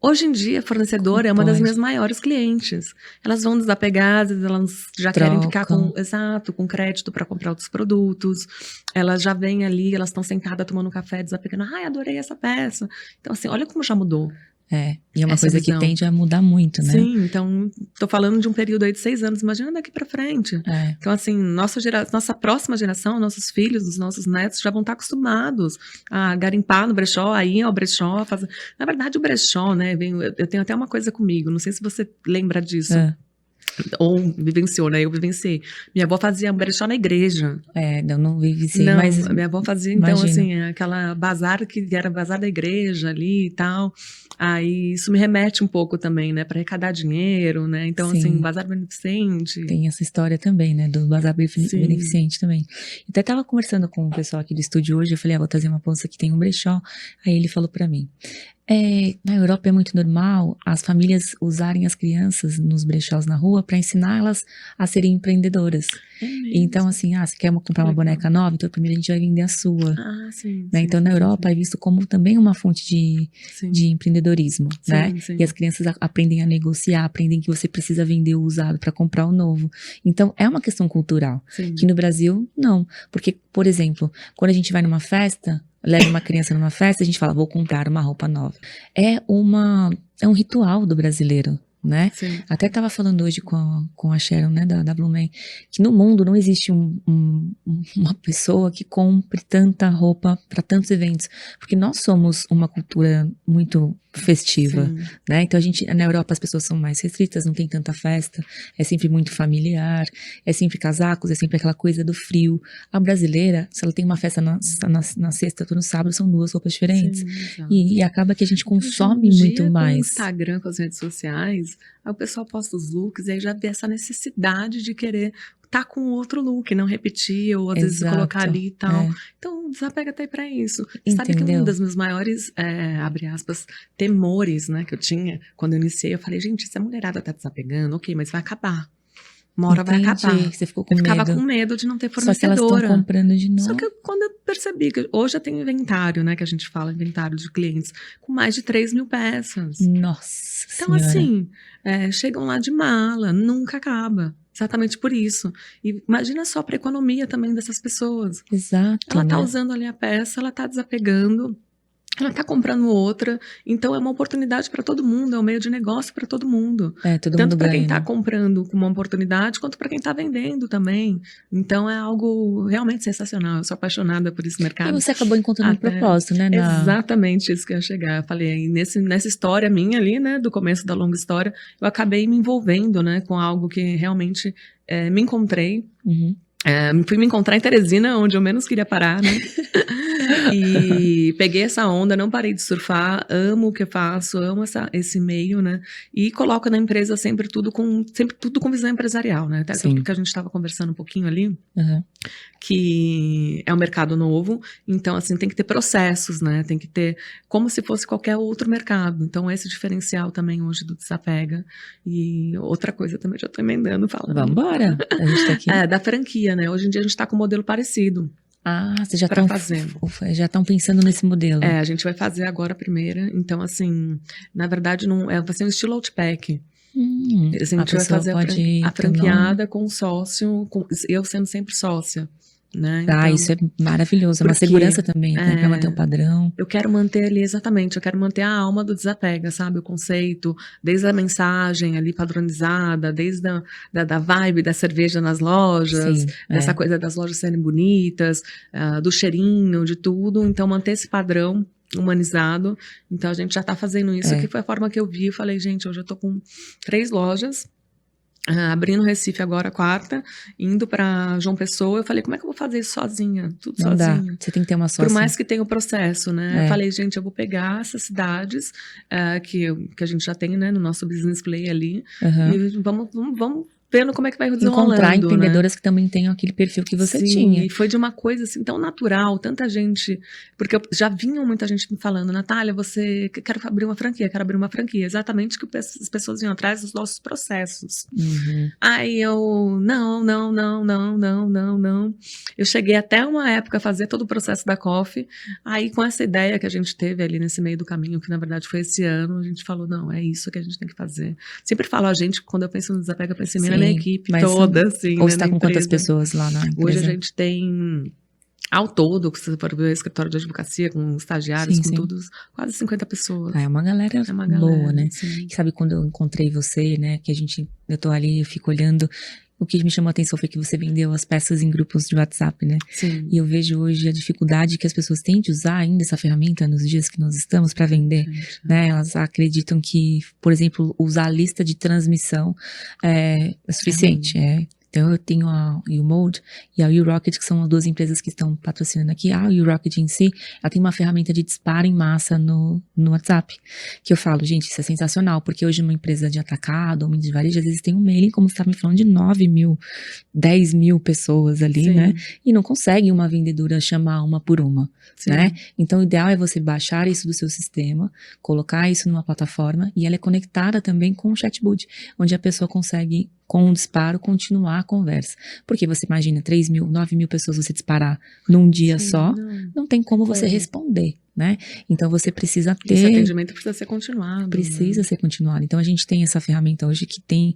Hoje em dia, a fornecedora é uma das minhas maiores clientes. Elas vão desapegar, às vezes elas já querem ficar com crédito para comprar outros produtos. Elas já vêm ali, elas estão sentadas tomando um café, desapegando. Ai, adorei essa peça. Então, assim, olha como já mudou. E é uma Essa coisa que visão. tende a mudar muito, né? Sim, então, tô falando de um período aí de 6 anos, imagina daqui pra frente. Então, assim, nossa próxima geração, nossos filhos, os nossos netos já vão estar acostumados a garimpar no brechó, a ir ao brechó. Na verdade, o brechó, né, eu tenho até uma coisa comigo, não sei se você lembra disso. Ou vivenciou, né? Eu vivenciei. Minha avó fazia brechó na igreja. Eu não vivenciei, Não, mas minha avó fazia, então, imagino. assim, aquela bazar que era bazar da igreja ali e tal. Aí isso me remete um pouco também, né? Para arrecadar dinheiro, né? Então, assim, Sim. bazar beneficente. Tem essa história também, né? Do bazar beneficente também. Até tava conversando com o pessoal aqui do estúdio hoje, eu falei, vou trazer uma moça que tem um brechó. Aí ele falou pra mim, na Europa é muito normal as famílias usarem as crianças nos brechós na rua para ensiná-las a serem empreendedoras. Então, assim, você quer comprar uma boneca nova? Então, primeiro a gente vai vender a sua. Sim. Né? Então, na Europa é visto como também uma fonte de empreendedorismo, né? Sim. E as crianças aprendem a negociar, aprendem que você precisa vender o usado para comprar o novo. Então, é uma questão cultural. Sim. Que no Brasil, não. Porque, por exemplo, quando a gente vai numa festa, leva uma criança numa festa, a gente fala, vou comprar uma roupa nova. É um ritual do brasileiro, né? Sim. Até estava falando hoje com a Sharon, né, da Blumen, que no mundo não existe uma pessoa que compre tanta roupa para tantos eventos, porque nós somos uma cultura muito festiva, Sim. né? Então na Europa as pessoas são mais restritas, não tem tanta festa, é sempre muito familiar, é sempre casacos, é sempre aquela coisa do frio. A brasileira, se ela tem uma festa na sexta ou no sábado, são 2 roupas diferentes. Sim, e acaba que a gente consome muito mais. Com o Instagram, com as redes sociais, aí o pessoal posta os looks e aí já vê essa necessidade de querer tá com outro look, não repetir, ou às vezes colocar ali e tal. Então, desapega até pra isso. Entendeu? Sabe que um dos meus maiores, abre aspas, temores, né, que eu tinha, quando eu iniciei, eu falei, gente, se a mulherada tá desapegando, ok, mas vai acabar. Uma hora vai acabar. Você ficou com medo. Ficava com medo de não ter fornecedora. Só que elas estão comprando de novo. Só que quando eu percebi que hoje eu tenho inventário, né, que a gente fala, inventário de clientes, com mais de 3 mil peças. Nossa Então, senhora. assim, chegam lá de mala, nunca acaba. Exatamente por isso. E imagina só para a economia também dessas pessoas. Exato. Ela tá usando ali a peça, ela tá desapegando, ela tá comprando outra. Então é uma oportunidade para todo mundo, é um meio de negócio para todo mundo. Tanto para quem tá comprando como uma oportunidade, quanto para quem tá vendendo também. Então é algo realmente sensacional. Eu sou apaixonada por esse mercado. E você acabou encontrando um propósito, né? Exatamente isso que eu ia chegar. Eu falei, nessa história minha ali, né, do começo da longa história, eu acabei me envolvendo, né, com algo que realmente me encontrei. Fui me encontrar em Teresina, onde eu menos queria parar, né? E peguei essa onda, não parei de surfar, amo o que eu faço, amo esse meio, né? E coloco na empresa sempre tudo com visão empresarial, né? Até porque a gente estava conversando um pouquinho ali, que é um mercado novo, então assim, tem que ter processos, né? Tem que ter como se fosse qualquer outro mercado. Então esse diferencial também hoje do Desapega. E outra coisa também, já tô emendando, falando. Vambora, a gente tá aqui. Da franquia, né? Hoje em dia a gente tá com um modelo parecido. Vocês já estão pensando nesse modelo. A gente vai fazer agora a primeira. Então, assim, na verdade, vai ser um estilo Outback. Assim, a gente vai fazer a franqueada com o sócio, eu sendo sempre sócia. Né? Então, isso é maravilhoso, é uma segurança também, né? Pra manter o padrão. Eu quero manter ali, exatamente, eu quero manter a alma do Desapega, sabe? O conceito, desde a mensagem ali padronizada, desde da vibe da cerveja nas lojas, dessa coisa das lojas serem bonitas, do cheirinho, de tudo. Então, manter esse padrão humanizado. Então, a gente já tá fazendo isso, que foi a forma que eu vi. Eu falei, gente, hoje eu tô com 3 lojas, abrindo Recife agora, 4ª, indo para João Pessoa. Eu falei, como é que eu vou fazer isso sozinha? Tudo não sozinha. Dá. Você tem que ter uma sócia. Por mais que tenha o processo, né? Eu falei, gente, eu vou pegar essas cidades que a gente já tem, né, no nosso business play ali, e vamos vendo como é que vai desenrolando. Encontrar empreendedoras, né, que também tenham aquele perfil que você tinha. E foi de uma coisa assim tão natural, tanta gente, porque já vinha muita gente me falando, Natália, quero abrir uma franquia, exatamente que as pessoas vinham atrás dos nossos processos. Aí eu, não. Eu cheguei até uma época a fazer todo o processo da Coffee, aí com essa ideia que a gente teve ali nesse meio do caminho, que na verdade foi esse ano, a gente falou, não, é isso que a gente tem que fazer. Sempre falo a gente, quando eu penso no Desapega, eu penso em minha equipe toda, assim. Ou você tá com quantas pessoas lá na empresa? Hoje a gente tem Ao todo, se você for ver escritório de advocacia, com estagiários, Sim, com sim. todos, quase 50 pessoas. É uma galera É uma boa, galera, né? sim. E sabe quando eu encontrei você, né? Que eu tô ali, eu fico olhando. O que me chamou a atenção foi que você vendeu as peças em grupos de WhatsApp, né? Sim. E eu vejo hoje a dificuldade que as pessoas têm de usar ainda essa ferramenta nos dias que nós estamos para vender, né? Elas acreditam que, por exemplo, usar a lista de transmissão é suficiente. Então eu tenho a UMode e a URocket, que são as duas empresas que estão patrocinando aqui. A URocket em si, ela tem uma ferramenta de disparo em massa no WhatsApp, que eu falo, gente, isso é sensacional, porque hoje uma empresa de atacado, ou de varejo, às vezes tem um mailing, como você estava me falando, de 9 mil, 10 mil pessoas ali, Sim. né? E não consegue uma vendedora chamar uma por uma, Sim. né? Então o ideal é você baixar isso do seu sistema, colocar isso numa plataforma, e ela é conectada também com o chatbot, onde a pessoa consegue, com um disparo, continuar a conversa. Porque você imagina 3 mil, 9 mil pessoas você disparar num dia Sim, só, não tem como você responder, né? Então você precisa ter... Esse atendimento precisa ser continuado. Precisa ser continuado. Então a gente tem essa ferramenta hoje que tem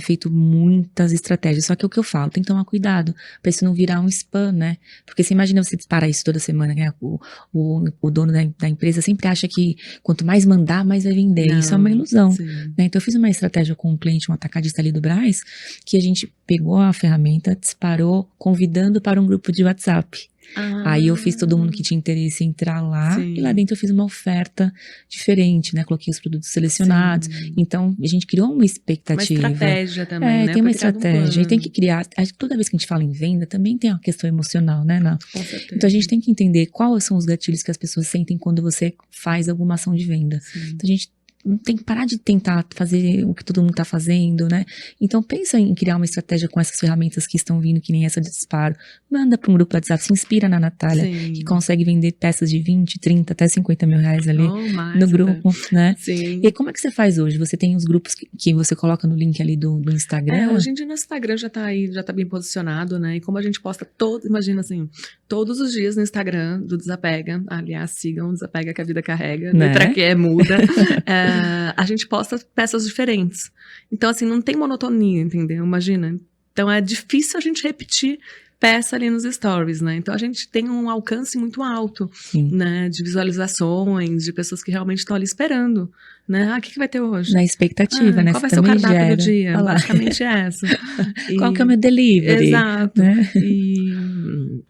feito muitas estratégias. Só que é o que eu falo, tem que tomar cuidado para isso não virar um spam, né? Porque você imagina você disparar isso toda semana, né? O dono da empresa sempre acha que quanto mais mandar, mais vai vender. Não, isso é uma ilusão. Né? Então eu fiz uma estratégia com um cliente, um atacadista ali do Brás, que a gente pegou a ferramenta, disparou, convidando para um grupo de WhatsApp. Aí eu fiz todo mundo que tinha interesse em entrar lá, e lá dentro eu fiz uma oferta diferente, né? Coloquei os produtos selecionados. Então, a gente criou uma expectativa. Uma estratégia também, né? Tem uma estratégia. E tem que criar. Toda vez que a gente fala em venda, também tem uma questão emocional, né, Ná? Com certeza. Então, a gente tem que entender quais são os gatilhos que as pessoas sentem quando você faz alguma ação de venda. Então, a gente tem que parar de tentar fazer o que todo mundo está fazendo, né? Então, pensa em criar uma estratégia com essas ferramentas que estão vindo, que nem essa de disparo. Manda para um grupo do WhatsApp, se inspira na Natália, que consegue vender peças de 20, 30, até 50 mil reais ali no grupo, né? Sim. E como é que você faz hoje? Você tem os grupos que você coloca no link ali do Instagram? Hoje em dia nosso Instagram já tá aí, já tá bem posicionado, né? E como a gente posta imagina assim, todos os dias no Instagram do Desapega, aliás, sigam o Desapega que a vida carrega, né? Letra Q é muda. A gente posta peças diferentes. Então, assim, não tem monotonia, entendeu? Imagina. Então, é difícil a gente repetir peça ali nos stories, né? Então, a gente tem um alcance muito alto, né? De visualizações, de pessoas que realmente estão ali esperando, né? O que vai ter hoje? Na expectativa, né? Qual vai ser o cardápio do dia? Basicamente essa. Qual que é o meu delivery? Exato. Né? E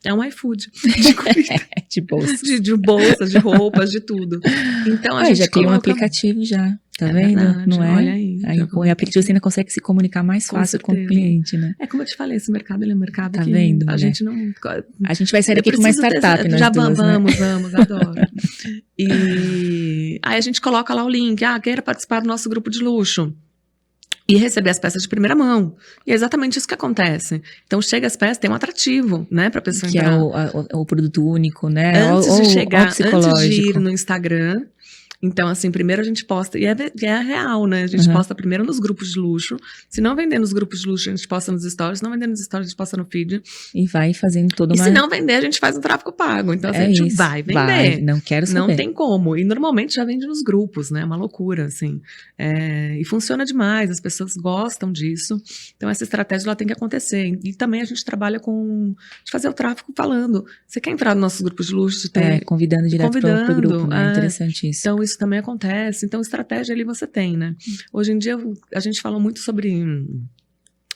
é um iFood de comida. De bolsas. De bolsas, de roupas, de tudo. Então, a gente já tem um aplicativo já. Tá vendo? Verdade, Não é? Olha aí. Aí põe aplicativo, você ainda consegue se comunicar mais fácil com o cliente, né? É como eu te falei, esse mercado, ele é um mercado tá que vendo, a gente não... A gente vai sair daqui com uma startup, nós já duas, vamos, né? Adoro. E aí a gente coloca lá o link, queira participar do nosso grupo de luxo. E receber as peças de primeira mão. E é exatamente isso que acontece. Então, chega as peças, tem um atrativo, né, pra pessoa que entrar. Que é o produto único, né? Antes de chegar, antes de ir no Instagram. Então, assim, primeiro a gente posta, e é real, né? A gente posta primeiro nos grupos de luxo. Se não vender nos grupos de luxo, a gente posta nos stories. Se não vender nos stories, a gente posta no feed. E vai fazendo toda uma... E se não vender, a gente faz um tráfego pago. Então, assim, a gente vai vender. Não quero saber. Não tem como. E normalmente já vende nos grupos, né? É uma loucura, assim. E funciona demais, as pessoas gostam disso. Então, essa estratégia, ela tem que acontecer. E também a gente trabalha de fazer o tráfego falando. Você quer entrar nos nossos grupos de luxo? Convidando direto pro grupo, né? Interessante isso. Então, isso também acontece. Então, estratégia ali você tem, né? Hoje em dia, a gente fala muito sobre...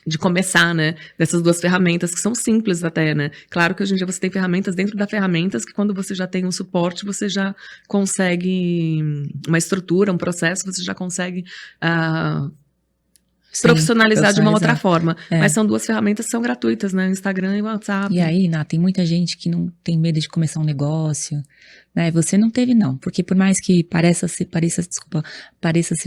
de começar, né? Dessas duas ferramentas, que são simples até, né? Claro que hoje em dia você tem ferramentas dentro das ferramentas, que quando você já tem um suporte, você já consegue uma estrutura, um processo, você já consegue... profissionalizar de uma outra forma. Mas são duas ferramentas que são gratuitas, né? Instagram e WhatsApp. E aí, Ná, tem muita gente que não tem medo de começar um negócio, né? Você não teve, não. Porque por mais que pareça ser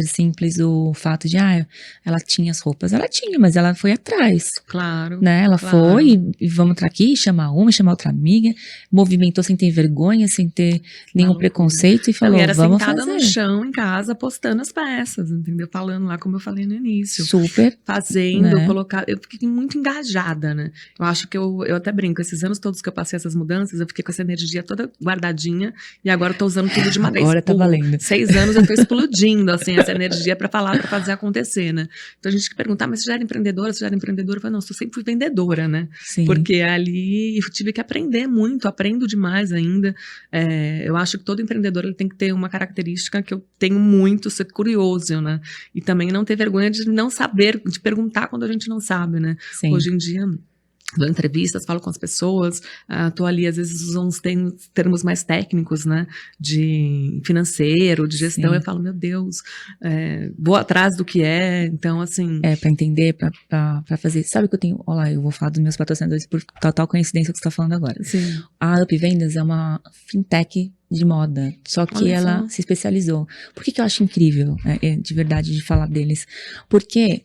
simples o fato de, ela tinha as roupas. Ela tinha, mas ela foi atrás. Claro. Né? Ela foi e vamos entrar aqui, chamar outra amiga, movimentou sem ter vergonha, sem ter nenhum preconceito e falou, era vamos sentada fazer. no chão em casa, postando as peças, entendeu? Falando lá, como eu falei no início. Super. Fazendo, né? colocar. Eu fiquei muito engajada, né? Eu acho que eu até brinco, esses anos todos que eu passei essas mudanças, eu fiquei com essa energia toda guardadinha né? E agora eu tô usando tudo de uma vez. Agora tá valendo. 6 anos eu tô explodindo, assim, essa energia pra falar, pra fazer acontecer, né? Então a gente que perguntar, mas você já era empreendedora? Você já era empreendedora? Eu falei, não, eu sempre fui vendedora, né? Sim. Porque ali eu tive que aprender muito, aprendo demais ainda. Eu acho que todo empreendedor ele tem que ter uma característica que eu tenho muito, ser curioso, né? E também não ter vergonha de não saber, de perguntar quando a gente não sabe, né? Sim. Hoje em dia, dou entrevistas, falo com as pessoas, tô ali, às vezes, usando uns termos mais técnicos, né? De financeiro, de gestão, Sim. eu falo, meu Deus, vou atrás do que é, então, assim... Pra entender, pra fazer. Sabe que eu tenho, olha lá, eu vou falar dos meus patrocinadores por total coincidência que você tá falando agora. Sim. A Up Vendas é uma fintech de moda, só que Olha ela só. se especializou. Por que eu acho incrível, de verdade, de falar deles? Porque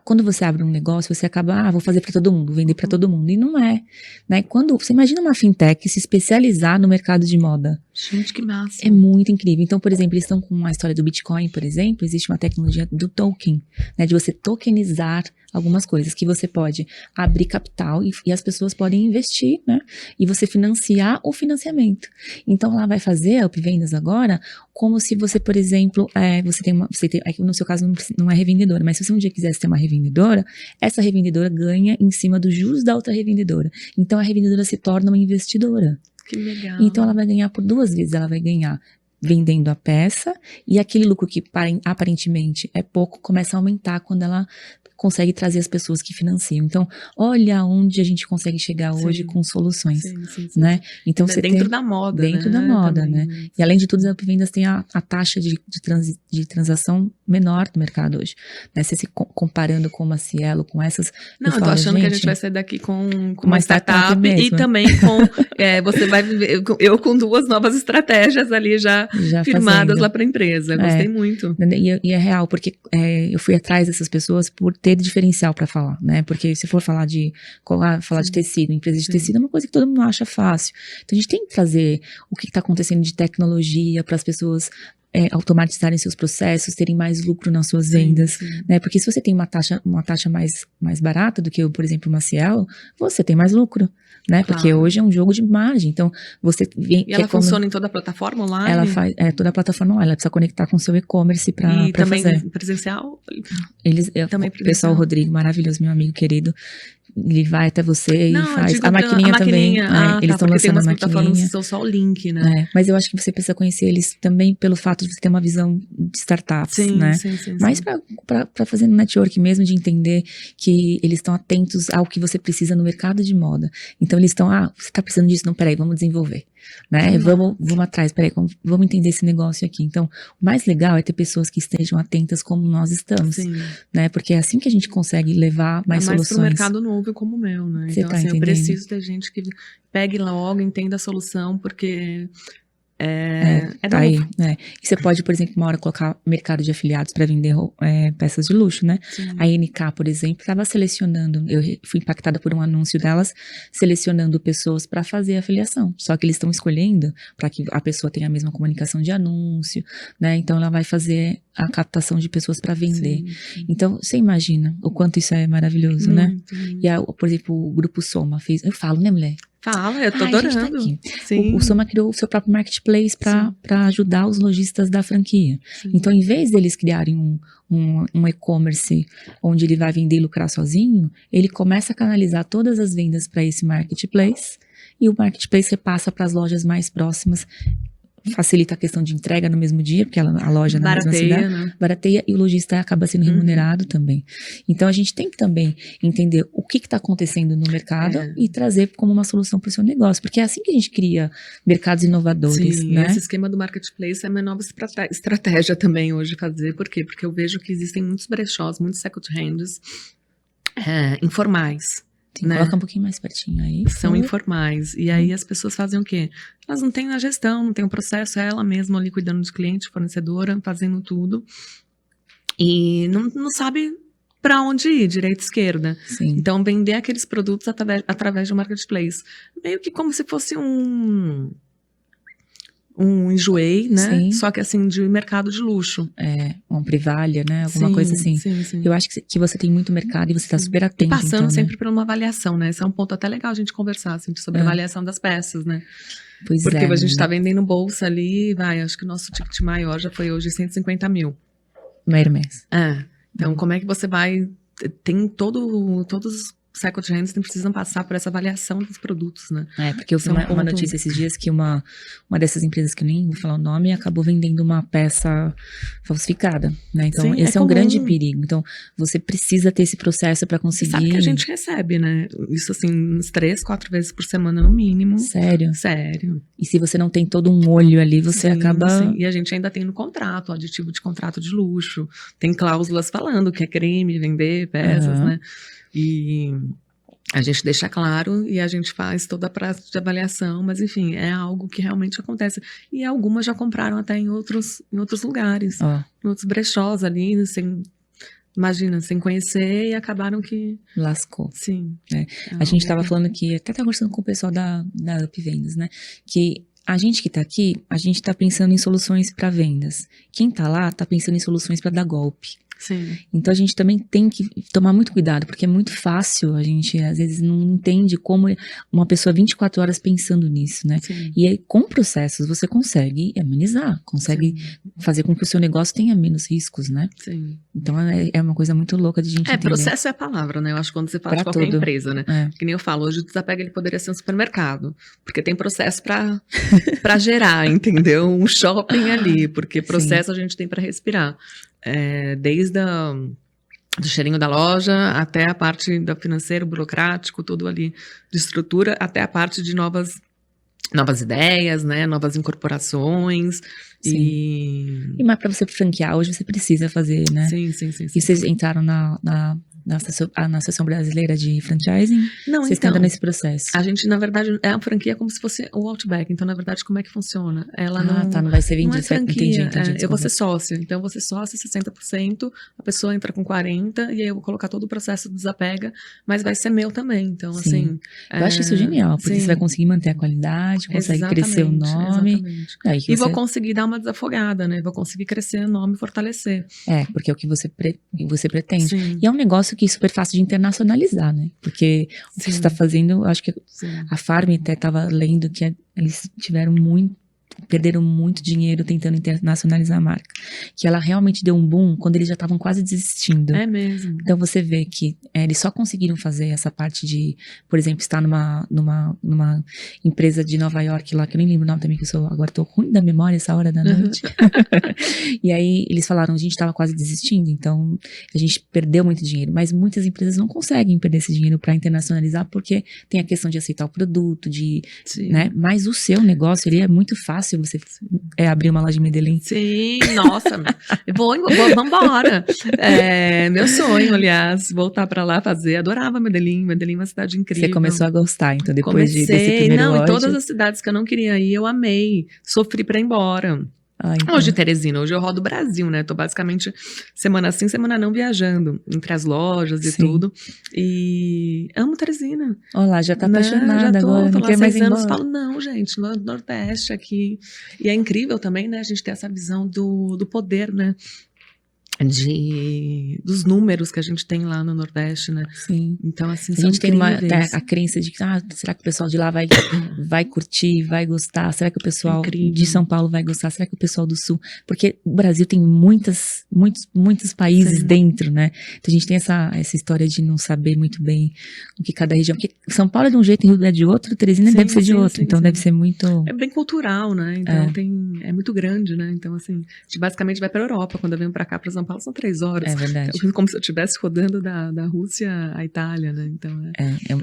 quando você abre um negócio, você acaba, vou fazer para todo mundo, vender para todo mundo, e não é, né? Quando você imagina uma fintech se especializar no mercado de moda, gente, que massa. É muito incrível. Então, por exemplo, eles estão com uma história do Bitcoin, por exemplo, existe uma tecnologia do token, né, de você tokenizar algumas coisas, que você pode abrir capital e as pessoas podem investir, né, e você financiar o financiamento. Então, ela vai fazer a Up Vendas agora, como se você, por exemplo, aqui no seu caso não é revendedora, mas se você um dia quisesse ter uma revendedora, essa revendedora ganha em cima dos juros da outra revendedora. Então, a revendedora se torna uma investidora. Que legal. Então, ela vai ganhar por 2 vezes. Ela vai ganhar vendendo a peça e aquele lucro que aparentemente é pouco, começa a aumentar quando ela consegue trazer as pessoas que financiam. Então, olha onde a gente consegue chegar hoje com soluções, né? Então, você dentro da moda, dentro da moda, né? E além de tudo, as Upvendas têm a taxa de transação menor do mercado hoje, né? Você se comparando com uma Cielo, com essas... Não, eu tô achando que a gente vai sair daqui com uma startup mesmo. E também com... você vai viver... Eu com 2 novas estratégias ali já firmadas lá para a empresa. Gostei muito. E é real, porque eu fui atrás dessas pessoas por ter diferencial para falar, né? Porque se for falar de tecido, empresa de tecido é uma coisa que todo mundo acha fácil. Então a gente tem que trazer o que está acontecendo de tecnologia para as pessoas automatizarem seus processos, terem mais lucro nas suas vendas, né? Porque se você tem uma taxa mais barata do que, por exemplo, uma Cielo, você tem mais lucro, né? Claro. Porque hoje é um jogo de margem, então você... E ela funciona em toda a plataforma online? Ela faz toda a plataforma online, ela precisa conectar com o seu e-commerce para fazer. E também presencial? Também o pessoal, Rodrigo, maravilhoso, meu amigo querido, ele vai até você e faz. A maquininha também. Eles estão lançando a maquininha. São só o link, né? Mas eu acho que você precisa conhecer eles também pelo fato de você ter uma visão de startups, né? Sim. Mas para fazer no network mesmo, de entender que eles estão atentos ao que você precisa no mercado de moda. Então eles estão, você está precisando disso? Não, peraí, vamos desenvolver. Né? Vamos atrás, peraí, vamos entender esse negócio aqui. Então, o mais legal é ter pessoas que estejam atentas como nós estamos, né? Porque é assim que a gente consegue levar mais soluções. Pro mercado novo como o meu, né? Você então, assim, eu preciso ter gente que pegue logo, entenda a solução, porque... tá aí, né? E você pode, por exemplo, uma hora colocar mercado de afiliados para vender peças de luxo, né? A NK, por exemplo, estava selecionando, eu fui impactada por um anúncio delas, selecionando pessoas para fazer a afiliação. Só que eles estão escolhendo para que a pessoa tenha a mesma comunicação de anúncio, né? Então ela vai fazer a captação de pessoas para vender. Então, você imagina o quanto isso é maravilhoso, né? E, por exemplo, o Grupo Soma fez... Eu falo, né, mulher? Fala, eu tô adorando. O Soma criou o seu próprio marketplace para ajudar os lojistas da franquia. Então, em vez deles criarem um e-commerce onde ele vai vender e lucrar sozinho, ele começa a canalizar todas as vendas para esse marketplace e o marketplace repassa para as lojas mais próximas. Facilita a questão de entrega no mesmo dia, porque a loja na mesma cidade, né? Barateia, e o lojista acaba sendo remunerado também. Então, a gente tem que também entender o que está acontecendo no mercado e trazer como uma solução para o seu negócio, porque é assim que a gente cria mercados inovadores, né? Esse esquema do marketplace é uma nova estratégia também hoje fazer. Por quê? Porque eu vejo que existem muitos brechós, muitos second hands informais. Né? Coloca um pouquinho mais pertinho aí. São informais. E aí as pessoas fazem o quê? Elas não têm a gestão, não têm o processo, é ela mesma ali cuidando de cliente, fornecedora, fazendo tudo. E não sabe para onde ir, direita e esquerda. Então, vender aqueles produtos através de um marketplace. Meio que como se fosse um enjoei, né? Só que assim, de mercado de luxo. Um Privalia, né? Alguma coisa assim. Eu acho que você tem muito mercado e você está super atento. E passando então, sempre por uma avaliação, né? Esse é um ponto até legal a gente conversar, assim, sobre a avaliação das peças, né? Pois Porque é. a gente tá vendendo bolsa ali, acho que o nosso ticket maior já foi hoje 150 mil. Uma Hermès. Então como é que você vai... Tem todos os second hands precisam passar por essa avaliação dos produtos, né? Porque eu vi uma notícia esses dias que uma dessas empresas, que eu nem vou falar o nome, acabou vendendo uma peça falsificada, né? Então, Sim, esse é um comum. grande perigo. Então, você precisa ter esse processo para conseguir... Você sabe que a gente recebe, né? Isso assim, uns 3, 4 vezes por semana no mínimo. Sério? Sério. E se você não tem todo um olho ali, você acaba... Sim. E a gente ainda tem no contrato, aditivo de contrato de luxo. Tem cláusulas falando que é crime vender peças, né? E a gente deixa claro e a gente faz toda a prática de avaliação, mas enfim, é algo que realmente acontece. E algumas já compraram até em outros lugares, em outros brechós ali, sem conhecer, e acabaram que... Lascou. Sim. A gente estava falando aqui, até estava conversando com o pessoal da Up Vendas, né? Que a gente que está aqui, a gente está pensando em soluções para vendas. Quem está lá está pensando em soluções para dar golpe. Sim. Então a gente também tem que tomar muito cuidado, porque é muito fácil, a gente às vezes não entende como uma pessoa 24 horas pensando nisso, né? Sim. E aí, com processos, você consegue amenizar, consegue fazer com que o seu negócio tenha menos riscos, né? Sim. Então é uma coisa muito louca de a gente entender. Processo é a palavra, né? Eu acho que quando você fala de qualquer empresa, né? Que nem eu falo, hoje o Desapega ele poderia ser um supermercado, porque tem processo pra gerar, entendeu? Um shopping ali, porque processo a gente tem pra respirar. Desde do cheirinho da loja, até a parte do financeiro, burocrático, tudo ali de estrutura, até a parte de novas ideias, né? Novas incorporações. Sim. Mas para você franquear, hoje você precisa fazer, né? Sim. E vocês entraram na Associação Brasileira de Franchising? Não, vocês estão nesse processo? A gente, na verdade, é a franquia como se fosse o Outback. Então, na verdade, como é que funciona? Ela não vai ser vendido. Não é franquia. Entendi, eu vou ser sócio. Então, eu vou ser sócio 60%, a pessoa entra com 40%, e aí eu vou colocar todo o processo do Desapega, mas vai ser meu também. Então, assim... Eu acho isso genial, porque você vai conseguir manter a qualidade, consegue crescer o nome. Exatamente. E vou conseguir dar uma desafogada, né? Vou conseguir crescer o nome e fortalecer. Porque é o que você pretende. Sim. E é um negócio que é super fácil de internacionalizar, né? Porque o que você está fazendo, acho que a Farm até estava lendo que eles perderam muito dinheiro tentando internacionalizar a marca. Que ela realmente deu um boom quando eles já estavam quase desistindo. É mesmo. Então você vê que eles só conseguiram fazer essa parte de, por exemplo, estar numa empresa de Nova York lá, que eu nem lembro o nome também, que agora tô ruim da memória essa hora da noite. E aí eles falaram, a gente estava quase desistindo, então a gente perdeu muito dinheiro. Mas muitas empresas não conseguem perder esse dinheiro para internacionalizar, porque tem a questão de aceitar o produto, né? Mas o seu negócio, ele é muito fácil você abrir uma loja em Medellín. Sim, nossa, vambora. Meu sonho, aliás, voltar pra lá fazer. Adorava Medellín é uma cidade incrível. Você começou a gostar, então, depois desse primeiro ódio? Em todas as cidades que eu não queria ir, eu amei. Sofri pra ir embora. Então. Hoje, Teresina, hoje eu rodo o Brasil, né? Tô basicamente semana sim, semana não viajando, entre as lojas e tudo. E amo Teresina. Olá, já tá apaixonada agora, não quer mais ir embora. Falo, não, gente, no Nordeste aqui. E é incrível também, né? A gente ter essa visão do poder, né? Dos números que a gente tem lá no Nordeste, né? Sim. Então, assim, a gente tem a crença de que, será que o pessoal de lá vai curtir, vai gostar? Será que o pessoal de São Paulo vai gostar? Será que o pessoal do Sul? Porque o Brasil tem muitos países dentro, né? Então a gente tem essa história de não saber muito bem o que cada região... Porque São Paulo é de um jeito, Rio é de outro, Teresina deve ser de outro. Então deve ser muito... É bem cultural, né? Então é muito grande, né? Então, assim, a gente basicamente vai pra Europa. Quando eu venho pra cá, pra São Paulo, são 3 horas. É verdade. Como se eu estivesse rodando da Rússia à Itália, né? Então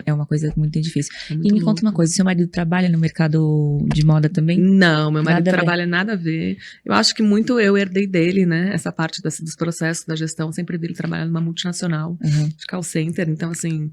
é uma coisa muito difícil. E me conta uma coisa, seu marido trabalha no mercado de moda também? Não, meu marido trabalha nada a ver. Eu acho que muito eu herdei dele, né? Essa parte dos processos da gestão, sempre dele trabalhar numa multinacional de call center. Então, assim...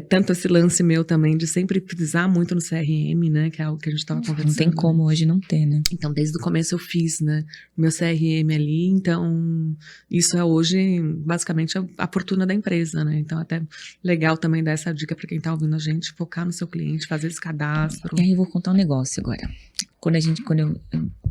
tanto esse lance meu também de sempre frisar muito no CRM, né? Que é algo que a gente estava conversando. Não tem como hoje não ter, né? Então, desde o começo eu fiz, né? Meu CRM ali. Então, isso é hoje, basicamente, a fortuna da empresa, né? Então, até legal também dar essa dica para quem tá ouvindo a gente, focar no seu cliente, fazer esse cadastro. E aí, eu vou contar um negócio agora. Quando eu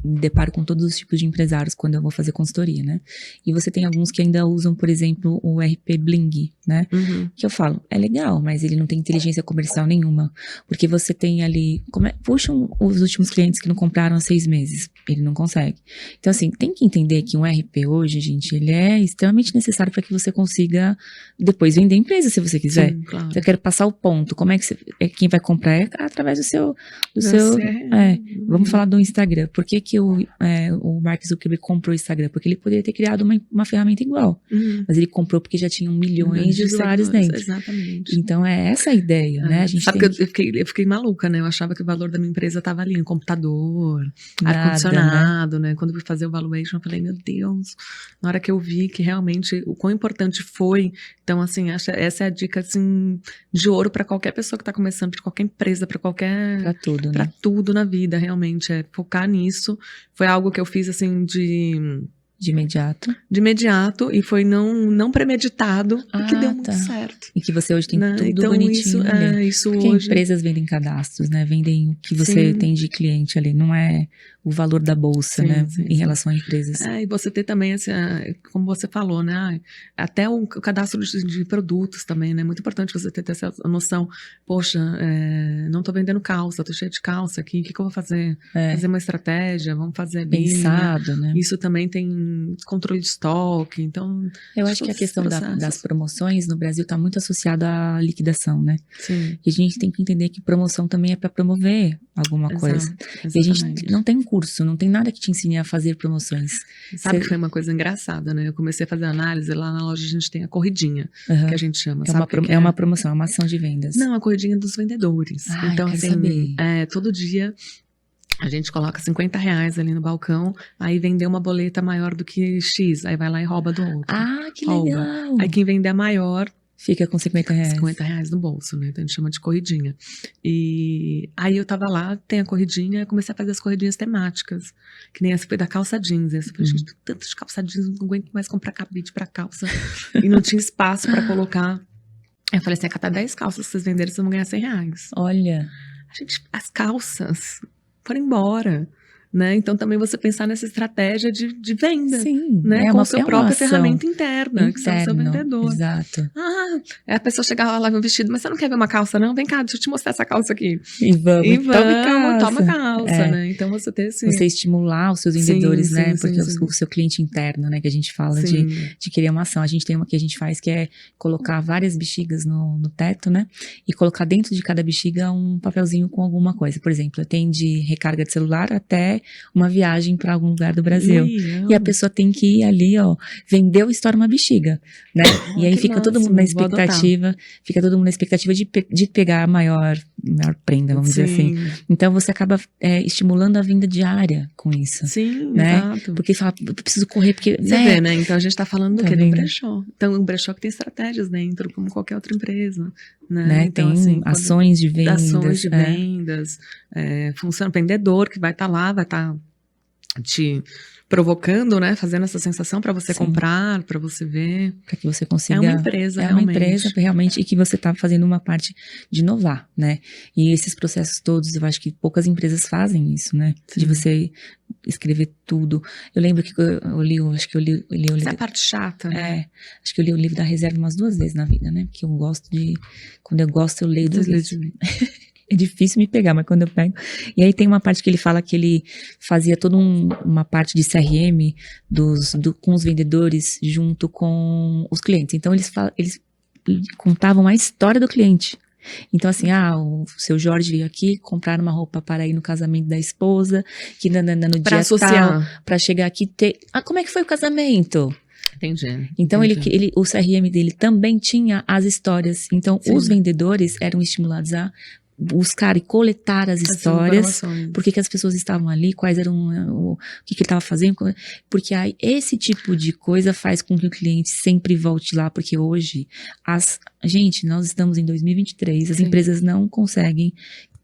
me deparo com todos os tipos de empresários quando eu vou fazer consultoria, né? E você tem alguns que ainda usam, por exemplo, o RP Bling, né? Que eu falo, é legal, mas ele não tem inteligência comercial nenhuma. Porque você tem ali, puxam os últimos clientes que não compraram há 6 meses. Ele não consegue. Então, assim, tem que entender que um RP hoje, gente, ele é extremamente necessário para que você consiga depois vender a empresa, se você quiser. Sim, claro. Então, eu quero passar o ponto. Como é que quem vai comprar é através do seu... Vamos falar do Instagram. Por que o Mark Zuckerberg comprou o Instagram? Porque ele poderia ter criado uma ferramenta igual. Mas ele comprou porque já tinham milhões de usuários dentro. Exatamente. Então, é essa a ideia, né? A gente sabe que eu fiquei maluca, né? Eu achava que o valor da minha empresa estava ali, em computador, ar-condicionado, né? Quando eu fui fazer o valuation, eu falei, meu Deus. Na hora que eu vi que realmente o quão importante foi. Então, assim, essa é a dica, assim, de ouro para qualquer pessoa que está começando, para qualquer empresa, para qualquer... Para tudo, né? Para tudo na vida, realmente. É focar nisso. Foi algo que eu fiz, assim, de imediato, e foi não premeditado, e que deu muito certo. E que você hoje tem tudo então, bonitinho ali. Isso porque hoje... empresas vendem cadastros, né? Vendem o que você tem de cliente ali, não é o valor da bolsa, né? Em relação a empresas. E você ter também, assim, como você falou, né? Até o cadastro de produtos também, né? Muito importante você ter essa noção. Poxa, não tô vendendo calça, tô cheia de calça aqui, o que eu vou fazer? Fazer uma estratégia, vamos fazer pensado, né? Isso também tem controle de estoque, então... Eu acho que a questão das promoções no Brasil está muito associada à liquidação, né? Sim. E a gente tem que entender que promoção também é para promover alguma coisa. E a gente não tem curso, não tem nada que te ensine a fazer promoções. Sabe que foi uma coisa engraçada, né? Eu comecei a fazer análise, lá na loja a gente tem a corridinha, que a gente chama. É uma promoção, é uma ação de vendas. Não, a corridinha dos vendedores. Então, quero assim, saber. Todo dia... A gente coloca R$50 ali no balcão, aí vender uma boleta maior do que X, aí vai lá e rouba do outro. Que legal! Aí quem vender a maior... Fica com R$50. R$50 no bolso, né? Então a gente chama de corridinha. E aí eu tava lá, tem a corridinha, eu comecei a fazer as corridinhas temáticas. Que nem essa foi da calça jeans. Eu falei, gente, tanto de calça jeans, não aguento mais comprar cabide pra calça. E não tinha espaço pra colocar. Aí eu falei assim, a cada 10 calças que vocês venderem, vocês vão ganhar R$100. Olha! As calças foram embora, né? Então também você pensar nessa estratégia de venda, sim, né? Com a sua própria ferramenta interna, que são o seu vendedor. Exato. A pessoa chega lá no vestido, mas você não quer ver uma calça, não? Vem cá, deixa eu te mostrar essa calça aqui. E vamos, toma calça, né? Então você ter esse... Você estimular os seus vendedores, né? Porque o seu cliente interno, né? Que a gente fala de querer uma ação. A gente tem uma que a gente faz que é colocar várias bexigas no teto, né? E colocar dentro de cada bexiga um papelzinho com alguma coisa. Por exemplo, tem de recarga de celular até uma viagem para algum lugar do Brasil. E a pessoa tem que ir ali, ó, vendeu e estoura uma bexiga, né? E aí fica todo mundo na expectativa, de pegar a maior prenda, vamos dizer assim. Então você acaba estimulando a venda diária com isso. Sim, né? Exato. Porque fala, eu preciso correr, porque... Você vê, né? Então a gente tá falando do quê? vendo? Do brechó. Então um brechó que tem estratégias dentro, como qualquer outra empresa. Né? Então, tem assim, ações de vendas. Ações de vendas. Funciona, vendedor que vai estar lá, vai estar te provocando, né? Fazendo essa sensação para você comprar, para você ver. Para que você consiga... É uma empresa, realmente. É uma empresa, realmente, e que você tá fazendo uma parte de inovar, né? E esses processos todos, eu acho que poucas empresas fazem isso, né? Sim. De você escrever tudo. Eu lembro que eu li o livro... Essa é a parte chata, né? Acho que eu li o livro da Reserva umas 2 vezes na vida, né? Porque eu gosto de... Quando eu gosto, eu leio 2 vezes. É difícil me pegar, mas quando eu pego... E aí tem uma parte que ele fala que ele fazia toda uma parte de CRM com os vendedores junto com os clientes. Então, eles contavam a história do cliente. Então, assim, o seu Jorge veio aqui comprar uma roupa para ir no casamento da esposa, que no dia tal, para chegar aqui ter... como é que foi o casamento? Entendi. Então, o CRM dele também tinha as histórias. Então, os vendedores eram estimulados a buscar e coletar as histórias, por que as pessoas estavam ali, quais eram, o que ele estava fazendo, porque aí esse tipo de coisa faz com que o cliente sempre volte lá, porque hoje, gente, nós estamos em 2023, as empresas não conseguem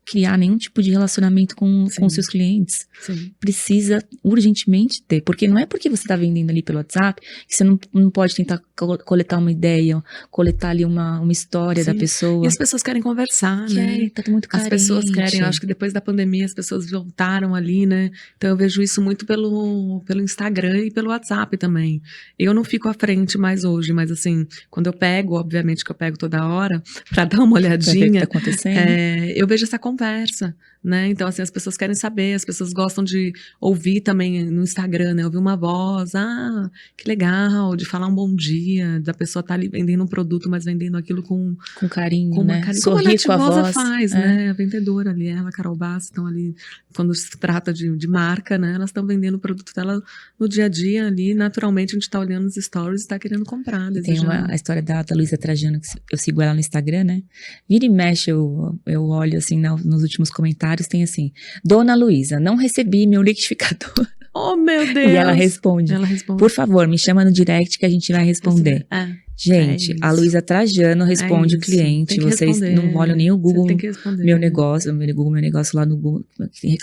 criar nenhum tipo de relacionamento com Sim. seus clientes. Sim. Precisa urgentemente ter, porque não é porque você está vendendo ali pelo WhatsApp que você não pode tentar coletar uma ideia, coletar ali uma história da Sim. pessoa. E as pessoas querem conversar, né? Tá muito carente. As pessoas querem, eu acho que depois da pandemia as pessoas voltaram ali, né? Então eu vejo isso muito pelo Instagram e pelo WhatsApp também. Eu não fico à frente mais hoje, mas assim, quando eu pego, obviamente que eu pego toda hora, pra dar uma Pra ver o que olhadinha, tá acontecendo. eu vejo essa conversa, né? Então assim, as pessoas querem saber, as pessoas gostam de ouvir também no Instagram, né? Ouvir uma voz, que legal, de falar um bom dia, da pessoa tá ali vendendo um produto, mas vendendo aquilo com carinho, uma né? carinho. Como a Sorrir com a Nativosa voz. faz, né? A vendedora ali, ela, a Carol Bassi, estão ali, quando se trata de marca, né? Elas estão vendendo o produto dela no dia a dia ali, naturalmente a gente tá olhando os stories e tá querendo comprar, Tem a história da Luísa Trajano, que eu sigo ela no Instagram, né? Vira e mexe, eu olho assim nos últimos comentários, tem assim, Dona Luísa, não recebi meu liquidificador. Oh, meu Deus! E ela responde, por favor, me chama no direct que a gente vai responder. Gente, a Luísa Trajano responde o cliente, vocês não olham nem o Google, meu negócio lá no Google,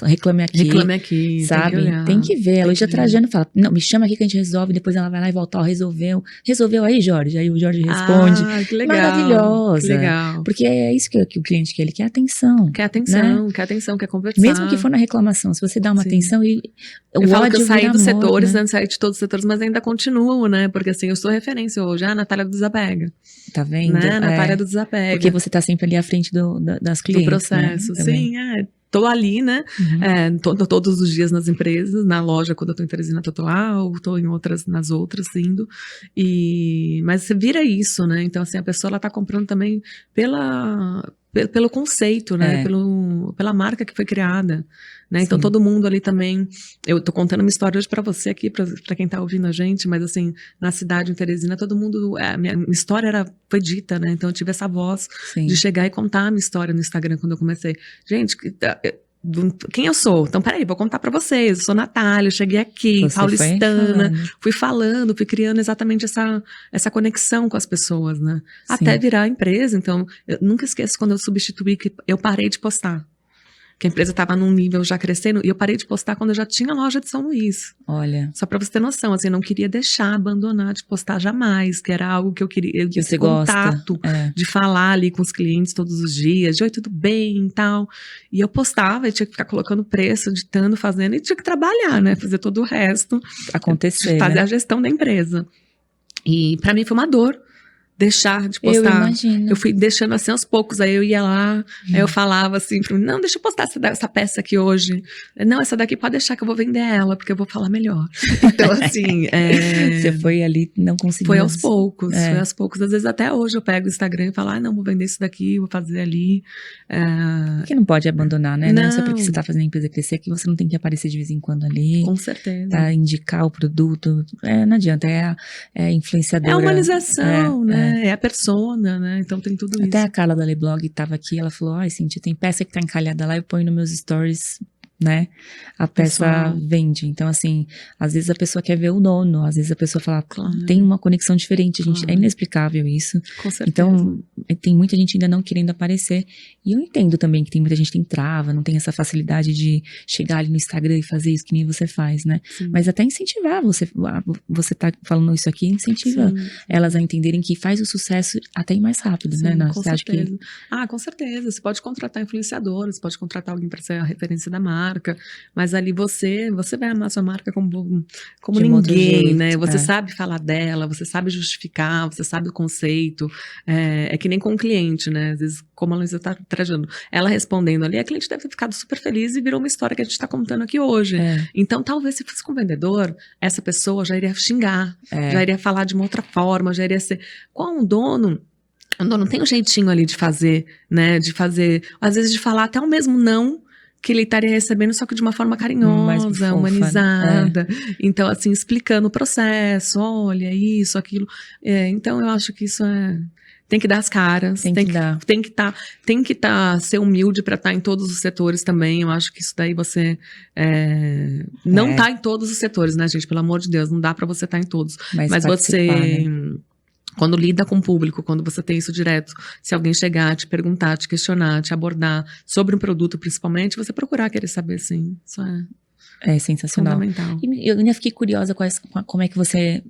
reclame aqui. Reclame aqui, sabe? Tem que ver. A Luísa Trajano fala, não, me chama aqui que a gente resolve, depois ela vai lá e volta, resolveu. Resolveu aí, Jorge? Aí o Jorge responde. Que legal. Maravilhosa. Que legal. Porque é isso que o cliente quer, ele quer atenção. Quer atenção, né? quer atenção, quer conversar. Mesmo que for na reclamação, se você dá uma atenção e eu falo que eu saí dos setores, né? Saí de todos os setores, mas ainda continuo, né? Porque assim, eu sou referência hoje, a Natália do Desapega. Tá vendo? Né? Natália do Desapega. Porque você tá sempre ali à frente das clientes, do processo, né? Sim, tô ali, né? Uhum. Todos os dias nas empresas, na loja, quando eu tô em Teresina, tô lá, ou tô nas outras, indo. Mas você vira isso, né? Então, assim, a pessoa, ela tá comprando também pelo conceito, né? Pela marca que foi criada, né? Então todo mundo ali também, eu tô contando uma história hoje pra você aqui, pra quem tá ouvindo a gente, mas assim, na cidade em Teresina, todo mundo, a minha história foi dita, né? Então eu tive essa voz de chegar e contar a minha história no Instagram quando eu comecei. Gente, quem eu sou? Então, peraí, vou contar pra vocês. Eu sou Natália, eu cheguei aqui, paulistana, fui criando exatamente essa conexão com as pessoas, né? Sim. Até virar empresa. Então, eu nunca esqueço quando eu substituí, que eu parei de postar. Que a empresa estava num nível já crescendo, e eu parei de postar quando eu já tinha loja de São Luís. Olha. Só pra você ter noção, assim, eu não queria abandonar de postar jamais, que era algo que eu queria, que você contato, de falar ali com os clientes todos os dias, de oi, tudo bem e tal. E eu postava, e tinha que ficar colocando preço, editando, fazendo, e tinha que trabalhar, né, fazer todo o resto. Acontecer, fazer a gestão da empresa. E pra mim foi uma dor. Deixar de postar. Eu imagino. Eu fui deixando assim aos poucos, aí eu ia lá, aí eu falava assim, não, deixa eu postar essa peça aqui hoje. Não, essa daqui pode deixar que eu vou vender ela, porque eu vou falar melhor. Então, assim... Você foi ali, não conseguiu. Foi aos poucos, Às vezes até hoje eu pego o Instagram e falo, não, vou vender isso daqui, vou fazer ali. Porque não pode abandonar, né? Não só porque você tá fazendo a empresa crescer, que você não tem que aparecer de vez em quando ali. Com certeza. Tá, indicar o produto. Não adianta, é a influenciadora. É a humanização, né? É a persona, né? Então tem tudo isso. Até a Carla da Leblog tava aqui, ela falou, Cintia, tem peça que tá encalhada lá, eu ponho nos meus stories, né? A peça vende. Então, assim, às vezes a pessoa quer ver o dono, às vezes a pessoa fala, tem uma conexão diferente, gente, é inexplicável isso. Com certeza. Então, tem muita gente ainda não querendo aparecer. E eu entendo também que tem muita gente que tem trava, não tem essa facilidade de chegar ali no Instagram e fazer isso que nem você faz, né? Sim. Mas até incentivar, você tá falando isso aqui, incentiva elas a entenderem que faz o sucesso até ir mais rápido, né? Com certeza. Com certeza. Você pode contratar influenciadores, pode contratar alguém para ser a referência da marca, mas ali você vai amar sua marca como ninguém, né? Você sabe falar dela, você sabe justificar, você sabe o conceito. É que nem com o cliente, né? Às vezes, como a Luísa tá trajando, ela respondendo ali, a cliente deve ter ficado super feliz e virou uma história que a gente tá contando aqui hoje. Então, talvez se fosse com o vendedor, essa pessoa já iria xingar, já iria falar de uma outra forma, já iria ser... Com o dono tem um jeitinho ali de fazer, né? De fazer, às vezes de falar até o mesmo não que ele estaria recebendo, só que de uma forma carinhosa, fofa, humanizada. Então, assim, explicando o processo, olha, isso, aquilo. Então, eu acho que isso tem que dar as caras, tem que ser humilde para estar em todos os setores também. Eu acho que isso daí você não tá em todos os setores, né, gente? Pelo amor de Deus, não dá para você estar em todos. Mas você... Né? Quando lida com o público, quando você tem isso direto, se alguém chegar, te perguntar, te questionar, te abordar sobre um produto principalmente, você procurar querer saber, sim. Isso é É sensacional. fundamental. E eu ainda fiquei curiosa como é que você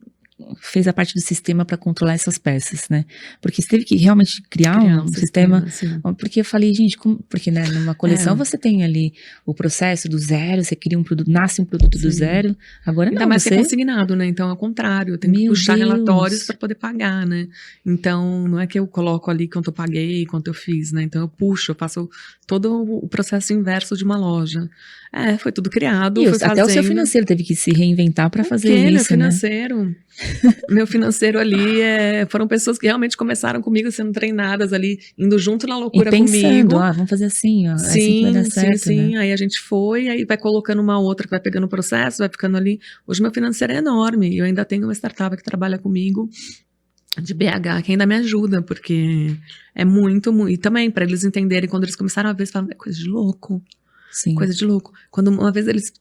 fez a parte do sistema para controlar essas peças, né? Porque você teve que realmente criar um sistema, sim. porque eu falei, gente, porque né, numa coleção você tem ali o processo do zero, você cria um produto, nasce um produto do Sim. zero, agora Ainda não, mais que é você... consignado, né? Então, é o contrário, eu tenho que Meu puxar Deus. relatórios para poder pagar, né? Então, não é que eu coloco ali quanto eu paguei, quanto eu fiz, né? Então, eu puxo, eu faço todo o processo inverso de uma loja. Foi tudo criado, E foi até o seu fazendo. financeiro teve que se reinventar para fazer Meu isso, né? financeiro? Meu financeiro ali foram pessoas que realmente começaram comigo sendo treinadas ali, indo junto na E loucura pensando, comigo. vamos fazer assim, ó, é assim que vai dar certo, Sim. né? Aí a gente foi, aí vai colocando uma outra que vai pegando o processo, vai ficando ali. Hoje meu financeiro é enorme. E eu ainda tenho uma startup que trabalha comigo de BH, que ainda me ajuda, porque é muito. E também, para eles entenderem, quando eles começaram a ver, eles falaram, é coisa de louco. Sim. Coisa de louco. Quando uma vez eles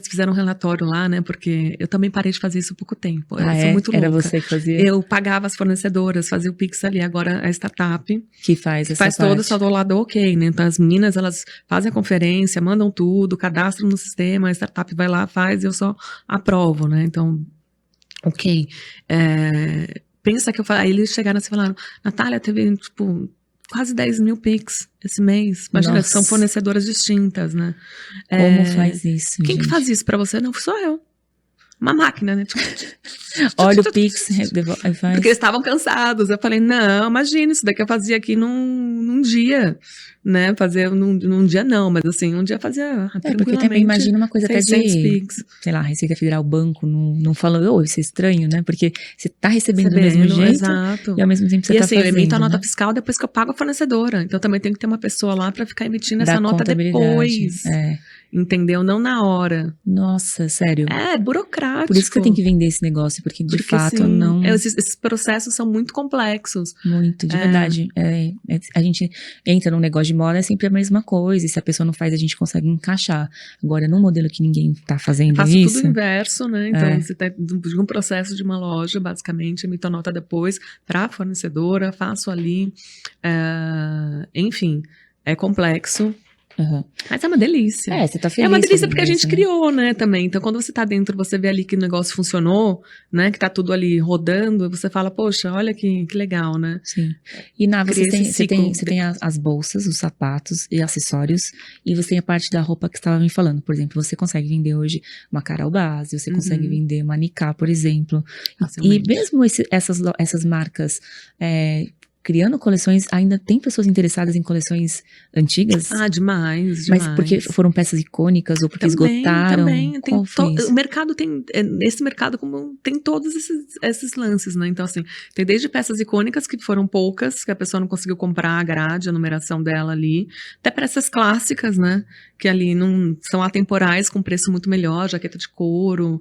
fizeram um relatório lá, né? Porque eu também parei de fazer isso há pouco tempo. Eu sou muito louca. Era você que fazia? Eu pagava as fornecedoras, fazia o Pix ali. Agora a startup que faz essa faz parte. todo, só do lado ok, né? Então as meninas, elas fazem a conferência, mandam tudo, cadastram no sistema, a startup vai lá, faz e eu só aprovo, né? Então, ok. Pensa que aí eles chegaram assim e falaram, Natália, teve, tipo, quase 10 mil Pix esse mês. Imagina, Nossa. são fornecedoras distintas, né? Como faz isso, Quem gente? que faz isso pra você? Não, sou eu. Uma máquina, né? Olha o Pix, faz. Porque eles estavam cansados. Eu falei, não, imagina, isso daqui eu fazia aqui num dia, né? Fazer num dia não, mas assim, um dia fazia tranquilamente. Porque também imagina uma coisa até de, Pix. sei lá, Receita Federal, banco, não falando, isso é estranho, né? Porque você tá recebendo do mesmo jeito, exato. E ao mesmo tempo você e tá assim, fazendo, eu emito a nota né? fiscal depois que eu pago a fornecedora. Então também tem que ter uma pessoa lá pra ficar emitindo essa Da nota contabilidade, depois. é. Entendeu? Não na hora. Nossa, sério. É burocrático. Por isso que você tem que vender esse negócio, porque de fato sim, não... Esses processos são muito complexos. Muito, de verdade. A gente entra num negócio de moda, é sempre a mesma coisa, e se a pessoa não faz, a gente consegue encaixar. Agora, num modelo que ninguém tá fazendo Faço isso... tudo inverso, né? Então, você tá de um processo de uma loja, basicamente, emito a nota depois para a fornecedora, faço ali. Enfim, é complexo. Uhum. Mas é uma delícia. Você tá feliz. É uma delícia porque a gente isso, criou, né, também. Então, quando você tá dentro, você vê ali que o negócio funcionou, né, que tá tudo ali rodando, você fala, poxa, olha que legal, né? Sim. E você ciclo. tem as bolsas, os sapatos e acessórios, e você tem a parte da roupa que você estava me falando. Por exemplo, você consegue vender hoje uma Carol base, você consegue vender uma Nicá, por exemplo. E mesmo essas marcas criando coleções, ainda tem pessoas interessadas em coleções antigas? Demais. Mas porque foram peças icônicas ou porque esgotaram? Também. O mercado tem, esse mercado como tem todos esses lances, né? Então, assim, tem desde peças icônicas que foram poucas, que a pessoa não conseguiu comprar a grade, a numeração dela ali, até peças clássicas, né? Que ali não são atemporais, com preço muito melhor, jaqueta de couro,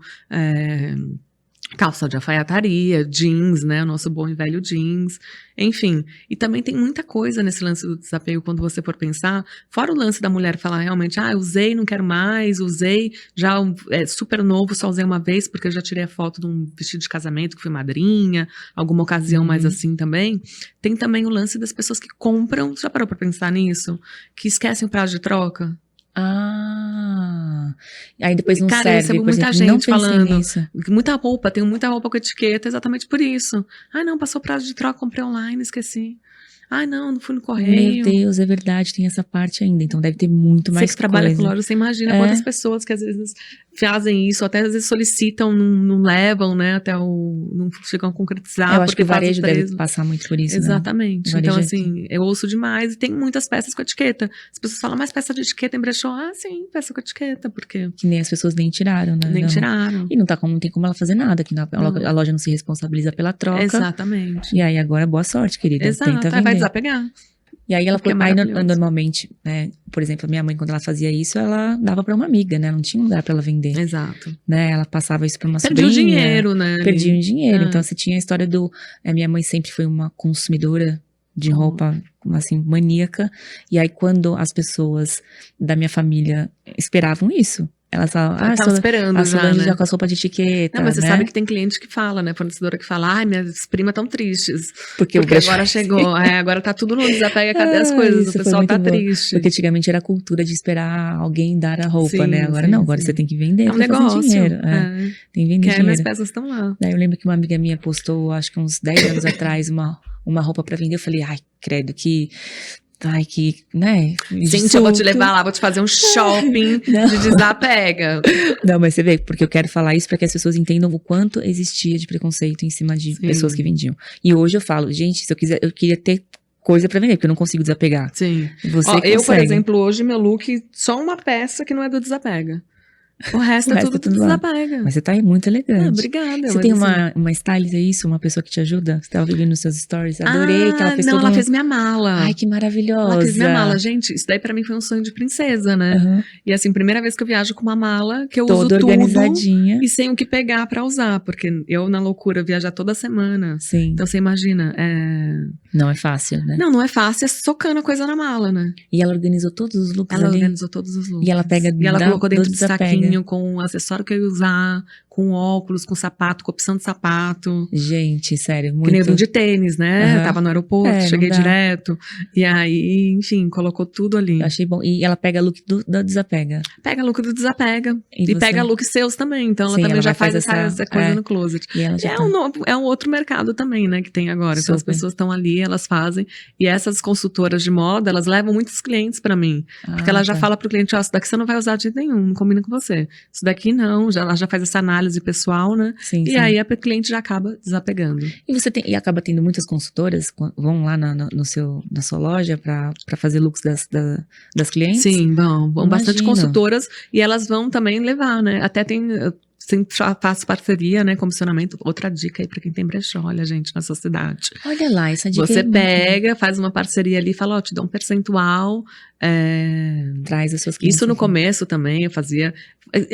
calça de alfaiataria, jeans, né? O nosso bom e velho jeans. Enfim. E também tem muita coisa nesse lance do desapego quando você for pensar. Fora o lance da mulher falar realmente, usei, não quero mais, usei, já super novo, só usei uma vez porque eu já tirei a foto de um vestido de casamento que fui madrinha, alguma ocasião mais assim também. Tem também o lance das pessoas que compram, já parou pra pensar nisso? Que esquecem o prazo de troca? Aí depois não serve, eu recebo por muita exemplo, gente não pensei falando, nisso. Tenho muita roupa com etiqueta exatamente por isso. Não, passou o prazo de troca, comprei online, esqueci. Não fui no correio. Meu Deus, é verdade, tem essa parte ainda, então deve ter muito mais coisa. Você que trabalha com loja, você imagina quantas pessoas que às vezes fazem isso, até às vezes solicitam, não levam, né, não chegam a concretizar. Eu acho que o varejo deve passar muito por isso, exatamente. Né? Então, assim, eu ouço demais e tem muitas peças com etiqueta. As pessoas falam, mas peça de etiqueta em brechó? Sim, peça com etiqueta, porque... Que nem as pessoas nem tiraram, né? Nem tiraram. E não tem como ela fazer nada, que a loja não se responsabiliza pela troca. Exatamente. E aí agora, boa sorte, querida. Exato, tenta vender. Vai desapegar. E aí normalmente, né, por exemplo, a minha mãe, quando ela fazia isso, ela dava pra uma amiga, né? Não tinha lugar pra ela vender. Exato. Né? Ela passava isso pra uma sobrinha. Perdia o dinheiro, né? Perdia o dinheiro. Então, você tinha a história minha mãe sempre foi uma consumidora de roupa, assim, maníaca. E aí, quando as pessoas da minha família esperavam isso, Elas falam, Tava esperando a já, Solange né? já com as roupas de etiqueta, Não, mas você né? sabe que tem cliente que fala, né? Fornecedora que fala, ai, minhas primas estão tristes. Porque o Porque brush agora chegou, agora tá tudo no desapega, cadê as coisas? O isso foi pessoal muito tá bom. triste. Porque antigamente era a cultura de esperar alguém dar a roupa, né? Sim, Agora não, sim, agora sim. você tem que vender É um pra fazer negócio, dinheiro. Tem que vender que aí minhas dinheiro. peças estão lá. Daí eu lembro que uma amiga minha postou, acho que uns 10 anos atrás, uma roupa pra vender. Eu falei, ai, credo, né? Gente, eu vou te levar lá, vou te fazer um shopping Não. de desapega. Não, mas você vê, porque eu quero falar isso para que as pessoas entendam o quanto existia de preconceito em cima de Sim. pessoas que vendiam. E hoje eu falo, gente, se eu quiser, eu queria ter coisa para vender, porque eu não consigo desapegar. Sim. Você Ó, eu, por consegue. exemplo, hoje meu look, só uma peça que não é do desapega. O resto é tudo do lá. desapega. Mas você tá aí muito elegante. Obrigada. Você tem uma stylist, é isso? Uma pessoa que te ajuda? Você tava vivendo nos seus stories? Adorei que ela fez não, todo ela fez minha mala. Ai, que maravilhosa. Ela fez minha mala. Gente, isso daí pra mim foi um sonho de princesa, né? Uhum. E assim, primeira vez que eu viajo com uma mala, que eu uso Toda tudo organizadinha. e sem o que pegar pra usar. Porque eu, na loucura, viajar toda semana. Sim. Então você imagina, Não é fácil, né? Não é fácil, é socando a coisa na mala, né? E ela organizou todos os looks Ela ali? organizou todos os looks. E ela pega E ela colocou dentro do desapega. saquinho com o acessório que eu ia usar, com óculos, com sapato, com opção de sapato. Gente, sério, muito. Que nem eu vim de tênis, né? Uhum. Tava no aeroporto, cheguei direto. E aí, enfim, colocou tudo ali. Eu achei bom. E ela pega look do desapega. Pega look do desapega. E pega look seus também. Então ela também já faz essa coisa no closet. E ela já é um outro mercado também, né? Que tem agora. Então as pessoas estão ali, elas fazem. E essas consultoras de moda, elas levam muitos clientes pra mim. Porque ela já fala pro cliente, ó, isso daqui você não vai usar de jeito nenhum, não combina com você. Isso daqui não, ela já faz essa análise pessoal, né? Sim, e aí a cliente já acaba desapegando. E acaba tendo muitas consultoras que vão lá na sua loja pra fazer looks das clientes? Sim, vão bastante consultoras e elas vão também levar, né? Até sempre faço parceria, né? Comissionamento. Outra dica aí pra quem tem brechó, olha, gente, na sua cidade. Olha lá, essa dica Você pega, faz uma parceria ali e fala, ó, te dou um percentual. Traz as suas clientes. Isso no começo também eu fazia.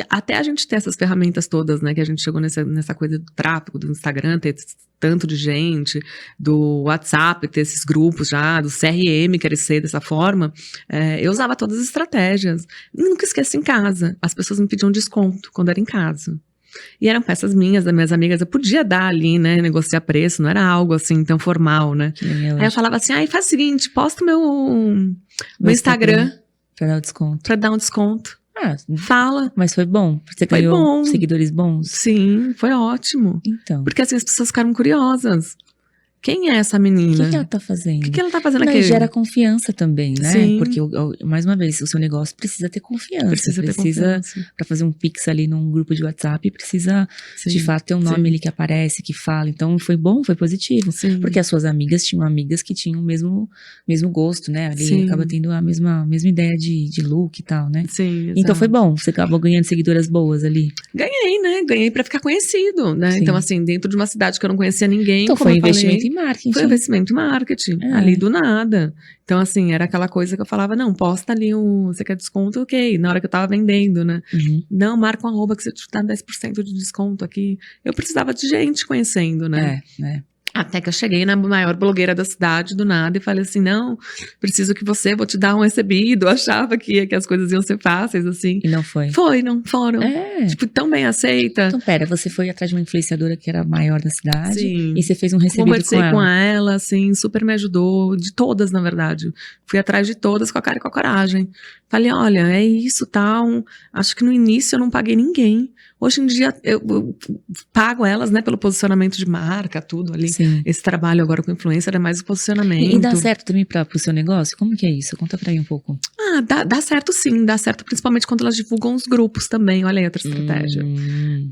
Até a gente ter essas ferramentas todas, né? Que a gente chegou nessa coisa do tráfego, do Instagram, ter tanto de gente, do WhatsApp, ter esses grupos já, do CRM crescer dessa forma. Eu usava todas as estratégias. Nunca esqueço em casa. As pessoas me pediam desconto quando era em casa. E eram peças minhas, das minhas amigas, eu podia dar ali, né, negociar preço, não era algo assim tão formal, né? Aí eu falava assim, faz o seguinte, posta meu Instagram pra dar um desconto. Fala. Mas foi bom? Você ganhou seguidores bons? Sim, foi ótimo. Então. Porque assim, as pessoas ficaram curiosas. Quem é essa menina? O que ela tá fazendo? O que ela tá fazendo aqui? Gera confiança também, né? Sim. Porque, mais uma vez, o seu negócio precisa ter confiança. Precisa ter confiança. Pra fazer um pix ali num grupo de WhatsApp, precisa, de fato, ter um nome ali que aparece, que fala. Então, foi bom, foi positivo. Sim. Porque as suas amigas tinham amigas que tinham o mesmo gosto, né? Ali acaba tendo a mesma ideia de look e tal, né? Sim, exato. Então, foi bom. Você acabou ganhando seguidoras boas ali. Ganhei, né? Ganhei pra ficar conhecido, né? Sim. Então, assim, dentro de uma cidade que eu não conhecia ninguém. Então, foi investimento em marketing. Foi investimento em marketing, ali do nada. Então, assim, era aquela coisa que eu falava, não, posta ali você quer desconto, ok. Na hora que eu tava vendendo, né? Uhum. Não, marca um arroba que você te dá 10% de desconto aqui. Eu precisava de gente conhecendo, né? Até que eu cheguei na maior blogueira da cidade, do nada, e falei assim, não, preciso que vou te dar um recebido. Eu achava que as coisas iam ser fáceis, assim. E não foi? Não foram. Tipo, tão bem aceita. Então, pera, você foi atrás de uma influenciadora que era a maior da cidade. Sim. E você fez um recebido Conversei com ela, assim, super me ajudou. De todas, na verdade. Fui atrás de todas com a cara e com a coragem. Falei, olha, é isso, tal. Acho que no início eu não paguei ninguém. Hoje em dia eu pago elas, né, pelo posicionamento de marca, tudo ali. Sim. Esse trabalho agora com influencer é mais o posicionamento. E dá certo também pro seu negócio? Como que é isso? Conta pra aí um pouco. Dá certo sim, dá certo principalmente quando elas divulgam os grupos também, olha aí outra estratégia.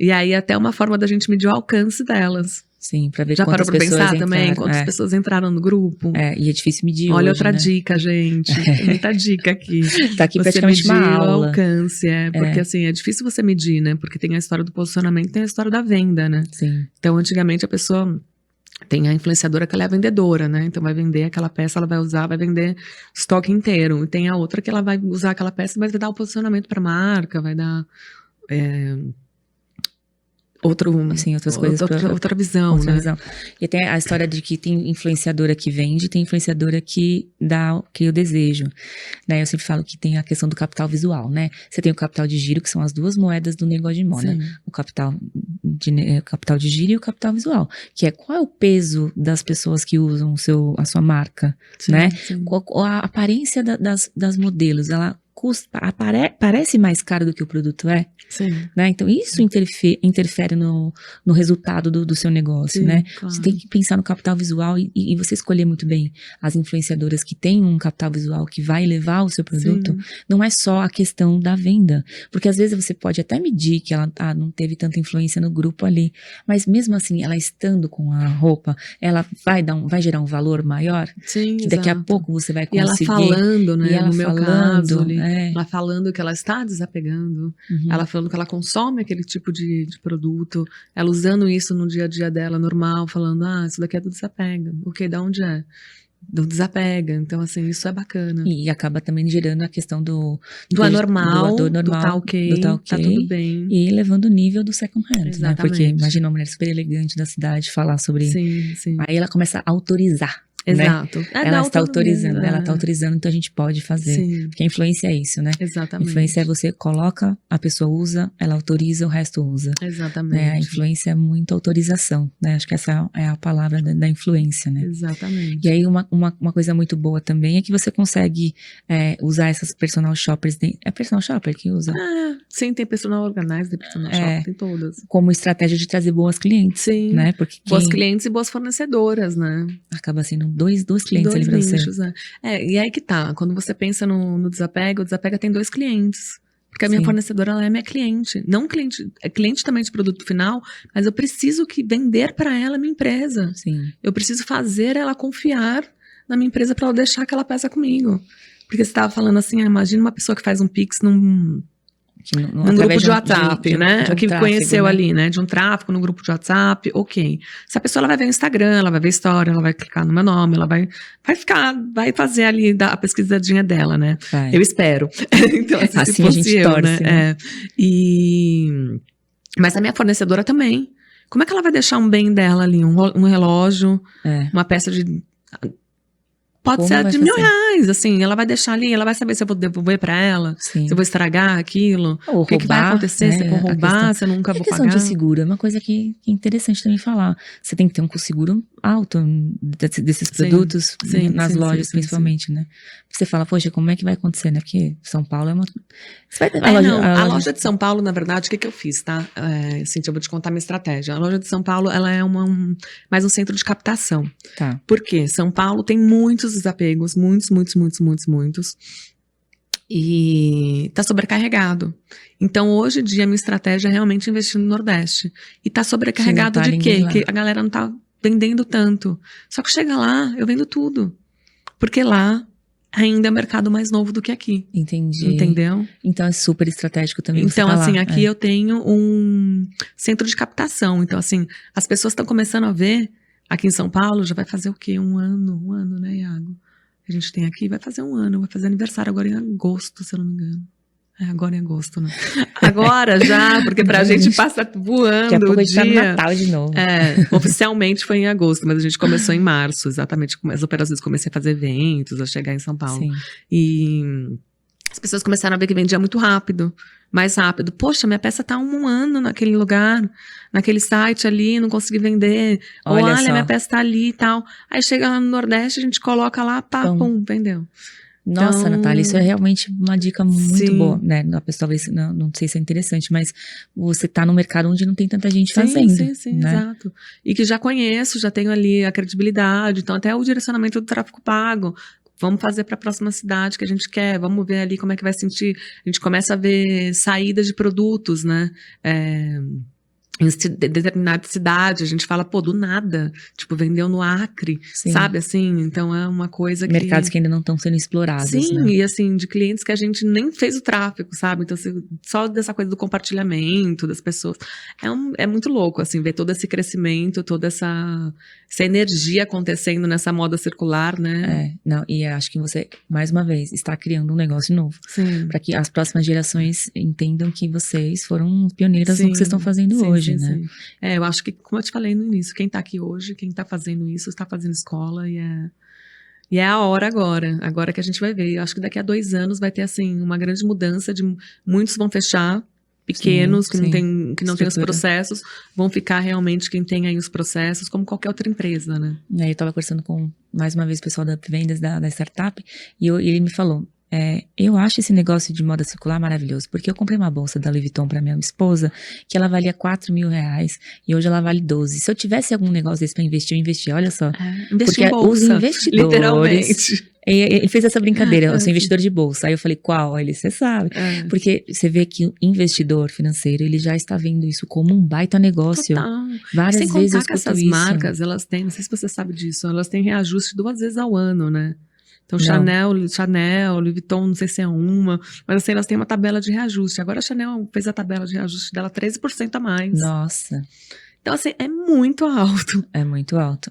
E aí até uma forma da gente medir o alcance delas. Sim, pra ver já quantas pessoas entraram. Já parou pra pensar também, quantas pessoas entraram no grupo? E é difícil medir olha hoje, outra né? dica, gente. Tem muita dica aqui. Tá aqui praticamente uma aula. O alcance, porque assim, é difícil você medir, né? Porque tem a história do posicionamento, tem a história da venda, né? Sim. Então, antigamente a pessoa tem a influenciadora que ela é a vendedora, né? Então vai vender aquela peça, ela vai usar, vai vender estoque inteiro. E tem a outra que ela vai usar aquela peça e vai dar o posicionamento pra marca, vai dar... assim, outras coisas. Outra visão, Outra né? visão. E tem a história de que tem influenciadora que vende, tem influenciadora que dá o que eu desejo, né? Eu sempre falo que tem a questão do capital visual, né? Você tem o capital de giro, que são as duas moedas do negócio de moda. Sim. O capital de giro e o capital visual, que é qual é o peso das pessoas que usam a sua marca, Sim, né? sim. A aparência das modelos, ela parece mais caro do que o produto é, Sim. né? Então isso interfere no resultado do seu negócio, Sim, né? claro. Você tem que pensar no capital visual e você escolher muito bem as influenciadoras que têm um capital visual que vai levar o seu produto. Sim. Não é só a questão da venda, porque às vezes você pode até medir que ela não teve tanta influência no grupo ali, mas mesmo assim, ela estando com a roupa, ela vai gerar um valor maior, Sim, que daqui a exato. pouco você vai E ela conseguir. falando, né? E ela no meu falando, caso ali, ela falando que ela está desapegando, ela falando que ela consome aquele tipo de produto, ela usando isso no dia a dia dela normal, falando, isso daqui é do desapega. O que? Da onde é? Do desapega. Então, assim, isso é bacana. E acaba também gerando a questão do anormal, do tá ok, tá tudo bem. E levando o nível do second hand, né? Porque Exatamente. imagina uma mulher super elegante da cidade falar sobre... Sim, sim. Aí ela começa a autorizar, Exato. né? Ela está autorizando, né? ela está autorizando, então a gente pode fazer. Sim. Porque a influência é isso, né? Exatamente. Influência é você coloca, a pessoa usa, ela autoriza, o resto usa. Exatamente. Né? A influência é muito autorização, né? Acho que essa é a palavra da influência, né? Exatamente. E aí uma coisa muito boa também é que você consegue usar essas personal shoppers, é personal shopper que usa? Sim, tem personal organizer, tem personal shopper, tem todas. Como estratégia de trazer boas clientes, sim, né? Porque boas clientes e boas fornecedoras, né? Acaba sendo dois clientes ali pra nichos, você. né? E aí que tá, quando você pensa no Desapega, o Desapega tem 2 clientes. Porque a minha fornecedora, ela é minha cliente. Não cliente, é cliente também de produto final, mas eu preciso vender para ela a minha empresa. Sim. Eu preciso fazer ela confiar na minha empresa para ela deixar aquela peça comigo. Porque você estava falando assim, imagina uma pessoa que faz um Pix num grupo de WhatsApp, né? De um que tráfego, conheceu né? ali, né? De um tráfego no grupo de WhatsApp, ok. Se a pessoa ela vai ver o Instagram, ela vai ver a história, ela vai clicar no meu nome, ela vai fazer ali a pesquisadinha dela, né? Vai. Eu espero. Então, assim, se a fosse gente eu, torce, né? Mas a minha fornecedora também. Como é que ela vai deixar um bem dela ali? Um relógio, uma peça de... Pode ser de R$1.000, assim, ela vai deixar ali, ela vai saber se eu vou devolver pra ela, Sim. se eu vou estragar aquilo, ou o que vai acontecer, se eu vou roubar, se eu nunca vou pagar. A questão de seguro é uma coisa que é interessante também falar. Você tem que ter um seguro alto desses produtos, nas lojas principalmente, né? Você fala, poxa, como é que vai acontecer, né? Porque São Paulo é uma... A loja de São Paulo, na verdade, o que eu fiz, tá? Cíntia, eu vou te contar a minha estratégia. A loja de São Paulo, ela é mais um centro de captação. Tá. Por quê? São Paulo tem muitos desapegos, muitos. E tá sobrecarregado. Então, hoje em dia, a minha estratégia é realmente investir no Nordeste. E tá sobrecarregado de quê? Que a galera não tá vendendo tanto. Só que chega lá, eu vendo tudo. Porque lá ainda é mercado mais novo do que aqui. Entendi. Entendeu? Então é super estratégico também. Então, assim, aqui eu tenho um centro de captação. Então, assim, as pessoas estão começando a ver. Aqui em São Paulo já vai fazer o quê? Um ano, né, Iago? A gente tem aqui, vai fazer um ano, vai fazer aniversário agora em agosto, se eu não me engano. Agora em agosto, né? Agora já, porque pra gente passa voando. Daqui a pouco o a gente tá no Natal de novo. Oficialmente foi em agosto, mas a gente começou em março, exatamente. As operações comecei a fazer eventos, a chegar em São Paulo. Sim. E as pessoas começaram a ver que vendia muito rápido. Mais rápido. Poxa, minha peça tá há um ano naquele lugar, naquele site ali, não consegui vender. Olha, minha peça tá ali e tal. Aí chega lá no Nordeste, a gente coloca lá, pum, vendeu. Nossa, então, Natália, isso é realmente uma dica muito boa, né? A pessoa talvez, não sei se é interessante, mas você tá no mercado onde não tem tanta gente fazendo. Sim, né? Exato. E que já conheço, já tenho ali a credibilidade, então até o direcionamento do tráfego pago. Vamos fazer para a próxima cidade que a gente quer, vamos ver ali como é que vai sentir. A gente começa a ver saídas de produtos, né? Em determinada cidade, a gente fala, do nada, tipo, vendeu no Acre, sabe, assim, então é uma coisa que... Mercados que ainda não estão sendo explorados, Sim, né? E assim, de clientes que a gente nem fez o tráfego, sabe, então só dessa coisa do compartilhamento das pessoas, é muito louco, assim, ver todo esse crescimento, toda essa energia acontecendo nessa moda circular, né? E acho que você, mais uma vez, está criando um negócio novo. Sim. Para que as próximas gerações entendam que vocês foram pioneiras no que vocês estão fazendo hoje. hoje, né? sim. Eu acho que, como eu te falei no início, quem tá aqui hoje, quem tá fazendo isso, está fazendo escola e é a hora agora que a gente vai ver. Eu acho que daqui a 2 anos vai ter, assim, uma grande mudança muitos vão fechar, pequenos, Sim, que não sim. tem os Estrutura. processos, vão ficar realmente quem tem aí os processos, como qualquer outra empresa, né? E aí eu tava conversando com, mais uma vez, o pessoal da vendas da startup, e ele me falou, eu acho esse negócio de moda circular maravilhoso, porque eu comprei uma bolsa da Louis Vuitton pra minha esposa, que ela valia R$ 4.000, e hoje ela vale 12. Se eu tivesse algum negócio desse pra investir, eu investia, olha só. Investir Porque em bolsa, os investidores... literalmente. Ele fez essa brincadeira, eu sou Sim. investidor de bolsa. Aí eu falei, qual? Aí ele, você sabe. Porque você vê que o investidor financeiro, ele já está vendo isso como um baita negócio. Total. Várias Sem vezes eu contar que escuto essas isso. marcas, elas têm, não sei se você sabe disso, elas têm reajuste 2 vezes ao ano, né? Então, Não. Chanel, Louis Vuitton, não sei se é uma, mas assim, elas têm uma tabela de reajuste. Agora a Chanel fez a tabela de reajuste dela 13% a mais. Nossa, Então, assim, é muito alto. é muito alto,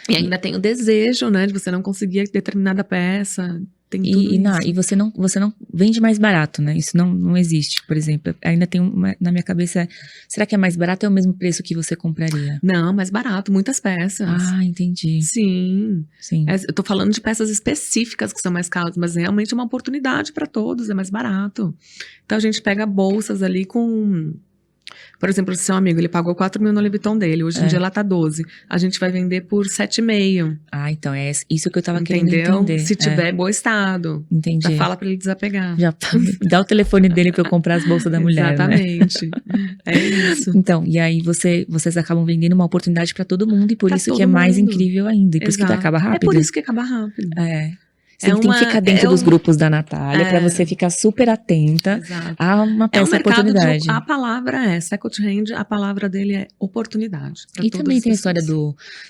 E ainda tem o desejo, né, de você não conseguir determinada peça. Tem tudo isso. E você não vende mais barato, né? Isso não existe, por exemplo. Ainda tem na minha cabeça, será que é mais barato ou é o mesmo preço que você compraria? Não, mais barato, muitas peças. Ah, entendi. Sim. Sim. Eu tô falando de peças específicas que são mais caras, mas realmente é uma oportunidade para todos, é mais barato. Então a gente pega bolsas ali com... Por exemplo, seu amigo, ele pagou 4.000 no Louis Vuitton dele, hoje em dia ela tá 12. A gente vai vender por 7,5. Ah, então é isso que eu tava querendo Entendeu? entender. Se tiver em bom estado. Entendi. Já fala pra ele desapegar. Já dá o telefone dele pra eu comprar as bolsas da mulher, Exatamente. Né? É isso. Então, e aí vocês acabam vendendo uma oportunidade pra todo mundo e por Pra isso que todo é mais mundo. incrível ainda. E por isso que Exato. acaba rápido. É por isso que acaba rápido. Você tem que ficar dentro dos grupos da Natália pra você ficar super atenta Exato. a uma peça oportunidade. A palavra é second hand, a palavra dele é oportunidade. E também tem a história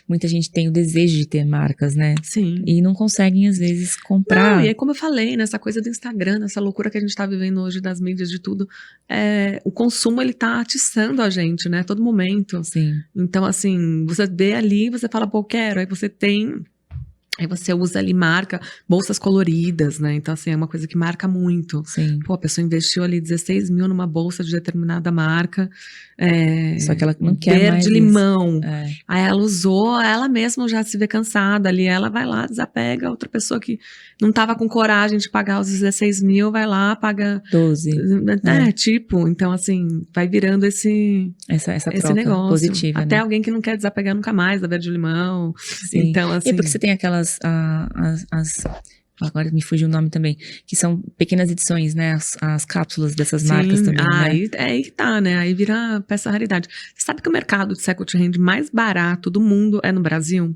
muita gente tem o desejo de ter marcas, né? Sim. E não conseguem, às vezes, comprar. Não, e aí, como eu falei, nessa coisa do Instagram, nessa loucura que a gente tá vivendo hoje das mídias, de tudo, o consumo, ele tá atiçando a gente, né? A todo momento. Sim. Então, assim, você vê ali, você fala, pô, quero, aí você tem... Aí você usa ali, marca bolsas coloridas, né? Então, assim, é uma coisa que marca muito. Sim. Pô, a pessoa investiu ali 16 mil numa bolsa de determinada marca. Só que ela não quer mais verde-limão. Isso. Aí ela usou, ela mesma já se vê cansada ali. Ela vai lá, desapega. Outra pessoa que não tava com coragem de pagar os 16 mil, vai lá, paga... 12. Tipo, então, assim, vai virando esse troca negócio. Positiva, Até né? alguém que não quer desapegar nunca mais da verde-limão. Sim. Então, assim... E porque você tem aquelas... Agora me fugiu o nome também, que são pequenas edições, né? As cápsulas dessas marcas também, né? Aí que tá, né? Aí vira peça raridade. Você sabe que o mercado de second hand mais barato do mundo é no Brasil?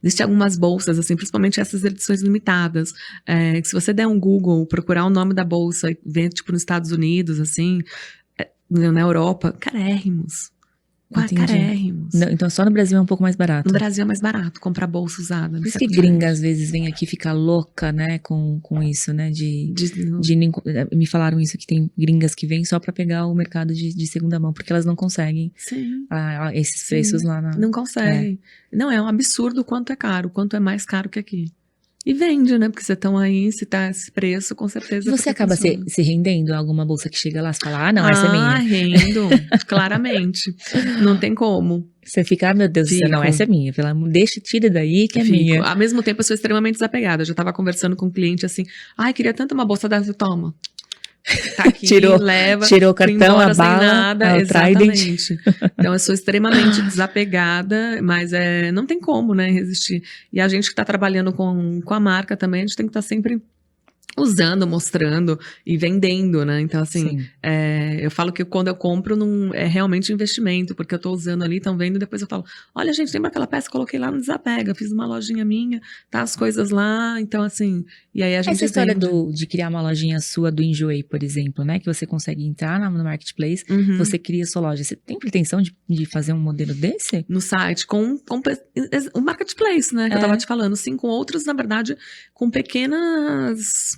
Existem algumas bolsas, assim, principalmente essas edições limitadas, que se você der um Google, procurar o nome da bolsa e ver, tipo, nos Estados Unidos, assim, na Europa, carérrimos. Carérrimos. Não, então só no Brasil é um pouco mais barato. No Brasil é mais barato comprar bolsa usada. Por isso que gringa às vezes vem aqui ficar louca, né, com isso, né, me falaram isso, que tem gringas que vêm só pra pegar o mercado de segunda mão, porque elas não conseguem esses preços lá na... Não conseguem. Não, é um absurdo o quanto é caro, o quanto é mais caro que aqui. E vende, né? Porque você estão aí, se tá esse preço, com certeza. E você acaba se rendendo a alguma bolsa que chega lá, você fala, não, essa é minha. Rendo, claramente. Não tem como. Você fica, meu Deus do céu, não, essa é minha. Tira daí que é minha. Ao mesmo tempo, eu sou extremamente desapegada. Eu já tava conversando com um cliente assim, queria tanto uma bolsa dessa, toma. Tá aqui, tirou o cartão, a bala, sem nada, exatamente. Então eu sou extremamente desapegada, mas não tem como, né, resistir. E a gente que tá trabalhando com a marca também, a gente tem que estar sempre usando, mostrando e vendendo, né? Então, assim, eu falo que quando eu compro, não é realmente investimento, porque eu tô usando ali, estão vendo, e depois eu falo, olha, gente, lembra aquela peça que eu coloquei lá no Desapega? Fiz uma lojinha minha, tá as coisas lá, então, assim, e aí a gente Essa história de criar uma lojinha sua do Enjoei, por exemplo, né? Que você consegue entrar no marketplace, você cria sua loja. Você tem pretensão de fazer um modelo desse? No site, com o marketplace, né? Que eu tava te falando, sim, com outros, na verdade, com pequenas...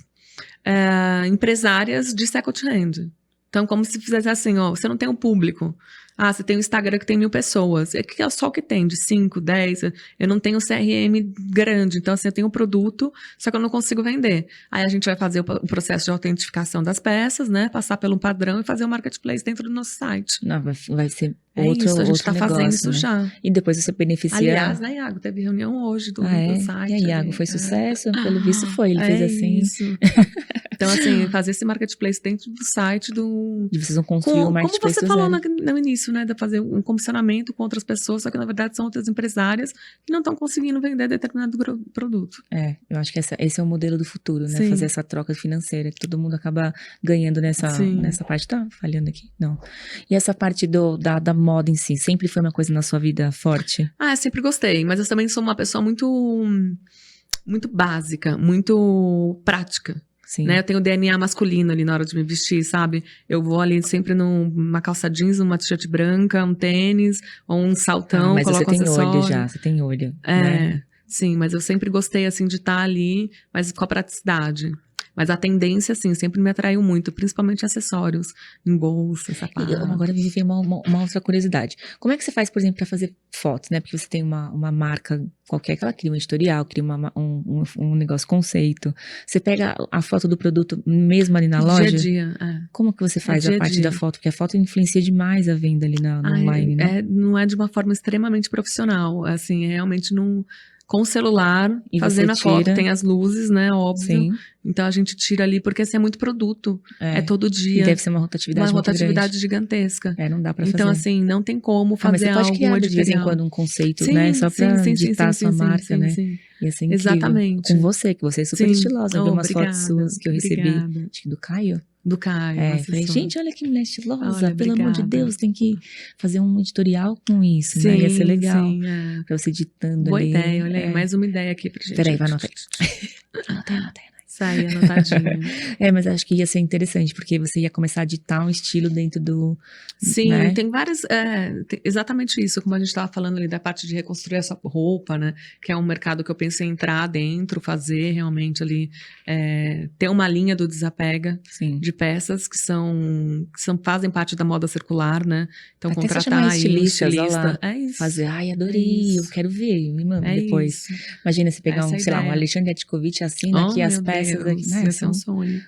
empresárias de second hand. Então, como se fizesse assim, você não tem um público. Ah, você tem um Instagram que tem 1.000 pessoas. É que é só o que tem, de 5, 10. Eu não tenho CRM grande. Então, assim, eu tenho um produto, só que eu não consigo vender. Aí a gente vai fazer o processo de autentificação das peças, né? Passar pelo padrão e fazer o marketplace dentro do nosso site. Não, vai ser É outro, isso, a gente outro tá fazendo negócio, isso né? já. E depois você beneficia... Aliás, né, Iago? Teve reunião hoje do Ah, é? site. E aí, Iago, ali. foi sucesso? Pelo visto foi. Ele É fez assim... isso. Então, assim, fazer esse marketplace dentro do site E vocês vão construir o Como marketplace você do falou zero. no início, né? De fazer um comissionamento com outras pessoas, só que na verdade são outras empresárias que não estão conseguindo vender determinado produto. É, eu acho que esse é o modelo do futuro, né? Sim. Fazer essa troca financeira, que todo mundo acaba ganhando Sim. nessa parte. Tá falhando aqui? Não. E essa parte da moda em si, sempre foi uma coisa na sua vida forte? Ah, eu sempre gostei, mas eu também sou uma pessoa muito básica, muito prática. Sim. Né? Eu tenho DNA masculino ali na hora de me vestir, sabe? Eu vou ali sempre numa calça jeans, uma t-shirt branca, um tênis, ou um saltão, mas você coloco um tem olho acessório. já, você tem olho, É, né? sim, mas eu sempre gostei, assim, de estar ali, mas com a praticidade. Mas a tendência, assim, sempre me atraiu muito, principalmente acessórios, em bolsa, E sapato. agora me veio uma outra curiosidade. Como é que você faz, por exemplo, para fazer fotos, né? Porque você tem uma marca qualquer que ela cria um editorial, cria um negócio conceito. Você pega a foto do produto mesmo ali na loja? Dia a dia, Como que você faz dia a a parte dia. da foto? Porque a foto influencia demais a venda ali no online, né? Não é de uma forma extremamente profissional, assim, é realmente com o celular, E fazendo a você foto, tira. tem as luzes, né, óbvio. Sim. Então a gente tira ali, porque assim, é muito produto, é todo E dia. deve ser uma rotatividade muito grande. Gigantesca. Não dá pra fazer. Então, assim, não tem como mas fazer você pode algo criar de vez em editorial. quando um conceito, né? Só pra ditar a sua marca, né? Ia ser incrível. Exatamente. Com você, que você é super estilosa. Eu vi umas fotos suas que eu recebi, acho que do Caio. Do Caio, falei, gente, olha que mulher estilosa. Olha, pelo amor de Deus, tem que fazer um editorial com isso, né? Ia ser legal. Sim, pra você ditando Boa ali. ideia, olha aí, mais uma ideia aqui pra gente. Peraí, vai anotar aí. Anotei. Sai anotadinho. Mas acho que ia ser interessante, porque você ia começar a ditar um estilo dentro do... Sim, né? tem várias... exatamente isso, como a gente estava falando ali da parte de reconstruir essa roupa, né? Que é um mercado que eu pensei em entrar dentro, fazer realmente ali... ter uma linha do Desapega. Sim. De peças que fazem parte da moda circular, né? Então, até contratar aí um estilista. É isso. Fazer, adorei, eu quero ver, me manda depois. Isso. Imagina você pegar sei lá, um Alexandre Etkovic assina aqui as peças aqui, né? Esse é um sonho.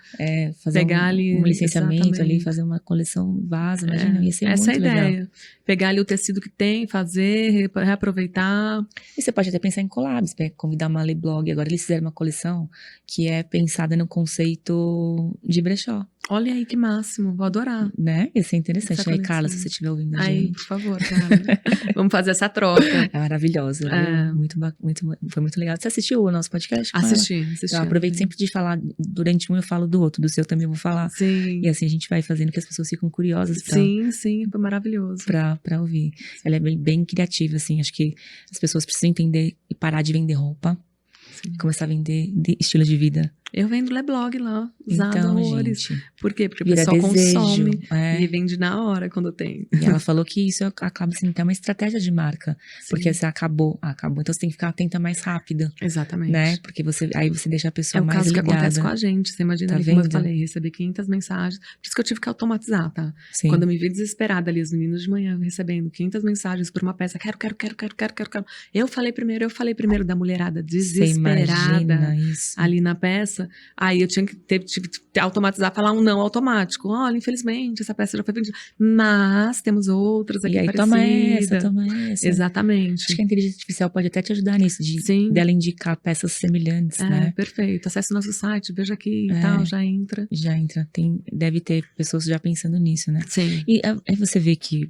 Fazer pegar ali, um licenciamento exatamente. ali, fazer uma coleção vaso, imagina, ia ser muito legal. Essa é a ideia. Pegar ali o tecido que tem, fazer, reaproveitar. E você pode até pensar em collabs, convidar uma Blog. Agora eles fizeram uma coleção que é pensada no conceito de brechó. Olha aí que máximo, vou adorar. Né? Ia ser interessante. Aí, Carla, se você estiver ouvindo a gente. Por favor, Carla. Vamos fazer essa troca. É maravilhosa. Foi muito legal. Você assistiu o nosso podcast? Assisti. Eu aproveito sempre de falar, durante um eu falo do outro, do seu também eu vou falar. Sim. E assim a gente vai fazendo que as pessoas ficam curiosas pra... Sim, foi maravilhoso. Pra ouvir. Ela é bem criativa, assim, acho que as pessoas precisam entender e parar de vender roupa. Sim. Começar a vender estilo de vida. Eu vendo Leblog lá, usado horrores. Gente, por quê? Porque o pessoal consome e vende na hora quando tem. E ela falou que isso acaba sendo até uma estratégia de marca. Sim. Porque você acabou. Então você tem que ficar atenta mais rápido. Exatamente. Né? Porque aí você deixa a pessoa mais ligada. É o caso que acontece com a gente. Você imagina ali, como eu falei, receber 500 mensagens. Por isso que eu tive que automatizar, tá? Sim. Quando eu me vi desesperada ali, os meninos de manhã recebendo 500 mensagens por uma peça. Quero. Eu falei primeiro da mulherada desesperada ali na peça. Aí eu tive que automatizar, falar um não automático. Olha, infelizmente, essa peça já foi vendida. Mas temos outras aqui parecidas. Toma essa. Exatamente. Acho que a inteligência artificial pode até te ajudar nisso, dela indicar peças semelhantes, né? Perfeito. Acesse o nosso site, veja aqui e tal, já entra. Já entra. Deve ter pessoas já pensando nisso, né? Sim. E aí você vê que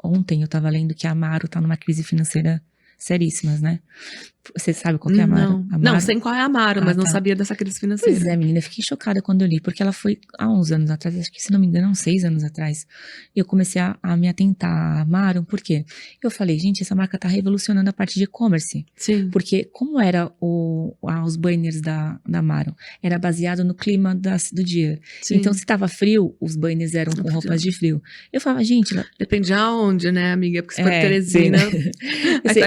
ontem eu tava lendo que a Amaro tá numa crise financeira seríssimas, né? Você sabe qual que é a Amaro? Não, sei qual é a Amaro, mas não sabia dessa crise financeira. Pois é, menina, fiquei chocada quando eu li, porque ela foi há uns anos atrás, acho que se não me engano, uns 6 anos atrás, e eu comecei a me atentar a Amaro, por quê? Eu falei, gente, essa marca tá revolucionando a parte de e-commerce. Sim. Porque como era os banners da Amaro? Era baseado no clima do dia. Sim. Então, se tava frio, os banners eram com roupas de frio. Eu falava, gente... Depende aonde, né, amiga? Porque se for Teresina...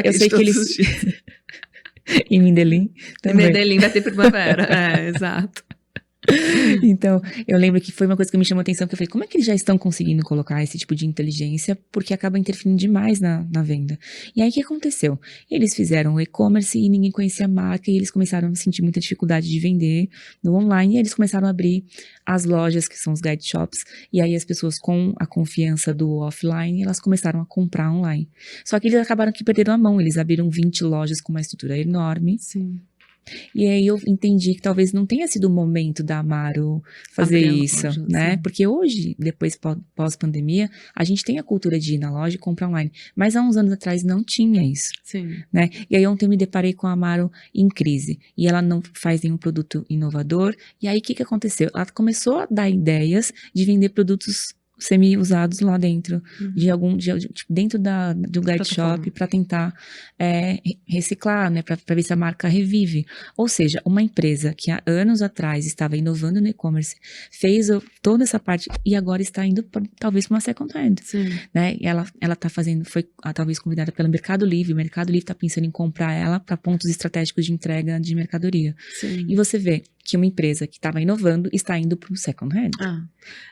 eu sei que eles... Em Medellín também. Em Medellín vai ter primavera, exato. Então, eu lembro que foi uma coisa que me chamou a atenção, que eu falei, como é que eles já estão conseguindo colocar esse tipo de inteligência? Porque acaba interferindo demais na venda. E aí, o que aconteceu? Eles fizeram o e-commerce e ninguém conhecia a marca, e eles começaram a sentir muita dificuldade de vender no online, e eles começaram a abrir as lojas, que são os guide shops, e aí as pessoas com a confiança do offline, elas começaram a comprar online. Só que eles acabaram que perderam a mão, eles abriram 20 lojas com uma estrutura enorme, Sim. e aí eu entendi que talvez não tenha sido o momento da Amaro fazer Abrir a isso, loja, né? sim. Porque hoje, depois pós-pandemia, a gente tem a cultura de ir na loja e comprar online. Mas há uns anos atrás não tinha isso, Sim. né? E aí ontem eu me deparei com a Amaro em crise. E ela não faz nenhum produto inovador. E aí o que aconteceu? Ela começou a dar ideias de vender produtos semi-usados lá dentro, dentro do guide Plataforma. shop, para tentar reciclar, né, para ver se a marca revive. Ou seja, uma empresa que há anos atrás estava inovando no e-commerce, fez toda essa parte e agora está indo talvez para uma second hand, Sim. né? E ela está fazendo, foi talvez convidada pelo Mercado Livre. O Mercado Livre está pensando em comprar ela para pontos estratégicos de entrega de mercadoria. Sim. E você vê que uma empresa que estava inovando está indo para o second hand.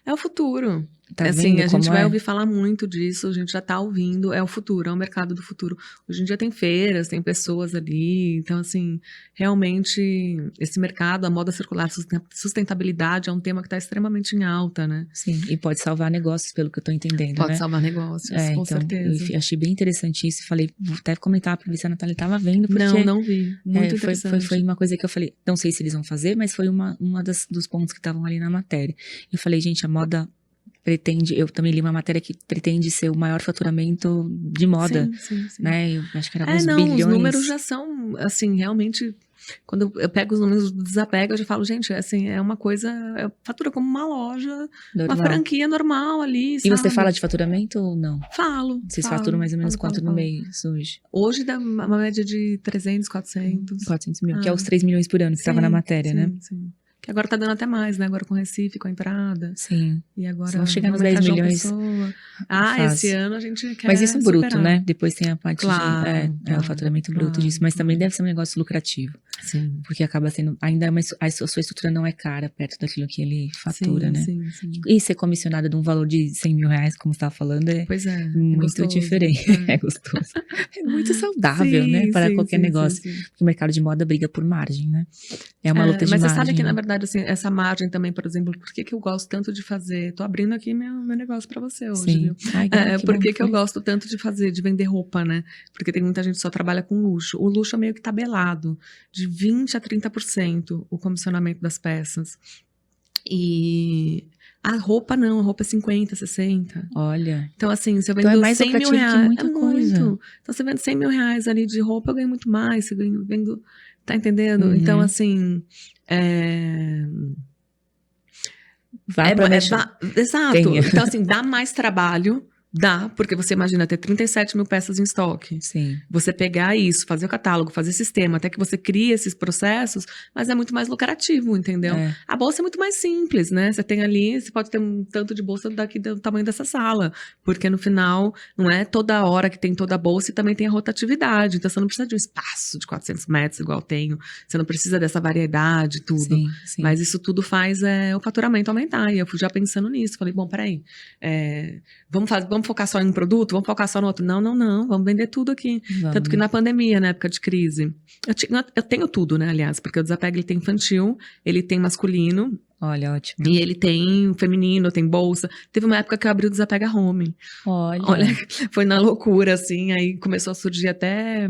É o futuro. Tá Assim, vendo a gente como vai é? ouvir falar muito disso, a gente já tá ouvindo, é o futuro, é o mercado do futuro. Hoje em dia tem feiras, tem pessoas ali, então assim, realmente esse mercado, a moda circular, sustentabilidade é um tema que está extremamente em alta, né? Sim, e pode salvar negócios, pelo que eu tô entendendo, Pode né? salvar negócios, com Então, certeza. eu achei bem interessante isso, falei, vou até comentar pra ver se a Natália tava vendo, porque Não vi, muito interessante. foi uma coisa que eu falei, não sei se eles vão fazer, mas foi uma dos pontos que estavam ali na matéria. Eu falei, gente, a moda pretende, eu também li uma matéria que pretende ser o maior faturamento de moda, sim. né? Eu acho que era uns Os bilhões. números já são, assim, realmente, quando eu pego os números do desapego, eu já falo, gente, assim, é uma coisa, fatura como uma loja, Normal. uma franquia normal ali, E sabe? você fala de faturamento ou não? Falo. Vocês faturam mais ou menos quanto no mês hoje? Hoje dá uma média de 300, 400. 400 mil, que é os 3 milhões por ano que estava na matéria, né? Sim. Que agora tá dando até mais, né? Agora com Recife, com a entrada. Sim. E agora vão chegar nos vamos 10 entrar João milhões. Pessoa. Esse ano a gente quer Mas isso bruto, superar. né? Depois tem a parte Claro, o faturamento bruto disso. Mas também deve ser um negócio lucrativo. Sim. Porque acaba sendo, ainda a sua estrutura não é cara perto daquilo que ele fatura, né? Sim. E ser comissionada de um valor de 100 mil reais, como você estava falando, Pois é muito gostoso, diferente. É gostoso. É muito saudável, né? Para qualquer negócio. Porque o mercado de moda briga por margem, né? É uma luta de mas margem. você sabe que, na verdade, assim, essa margem também, por exemplo, por que eu gosto tanto de fazer? Tô abrindo aqui meu negócio pra você hoje, Sim. viu? Ai, por que eu gosto tanto de vender roupa, né? Porque tem muita gente que só trabalha com luxo. O luxo é meio que tabelado, de 20 a 30% o comissionamento das peças. E a roupa não, a roupa é 50, 60. Olha. Então, assim, se eu vendo Então é mais 100 mil lucrativo reais, que muita coisa. muito. Então, você vende 100 mil reais ali de roupa, eu ganho muito mais. Se eu vendo, tá entendendo? Uhum. Então, assim, Vá pra exato. Tenha. Então, assim, dá mais trabalho. Dá, porque você imagina ter 37 mil peças em estoque. Sim. Você pegar isso, fazer o catálogo, fazer sistema, até que você crie esses processos, mas é muito mais lucrativo, entendeu? A bolsa é muito mais simples, né? Você tem ali, você pode ter um tanto de bolsa daqui do tamanho dessa sala, porque no final, não é toda hora que tem toda a bolsa e também tem a rotatividade. Então, você não precisa de um espaço de 400 metros igual eu tenho. Você não precisa dessa variedade, tudo. Sim. Mas isso tudo faz o faturamento aumentar. E eu fui já pensando nisso. Falei, bom, peraí, vamos focar só em um produto? Vamos focar só no outro? Não. Vamos vender tudo aqui. Tanto que na pandemia, na época de crise, eu tenho tudo, né, aliás, porque o Desapega, ele tem infantil, ele tem masculino. Olha, ótimo. E ele tem feminino, tem bolsa. Teve uma época que eu abri o Desapega Home. Olha, foi na loucura, assim, aí começou a surgir até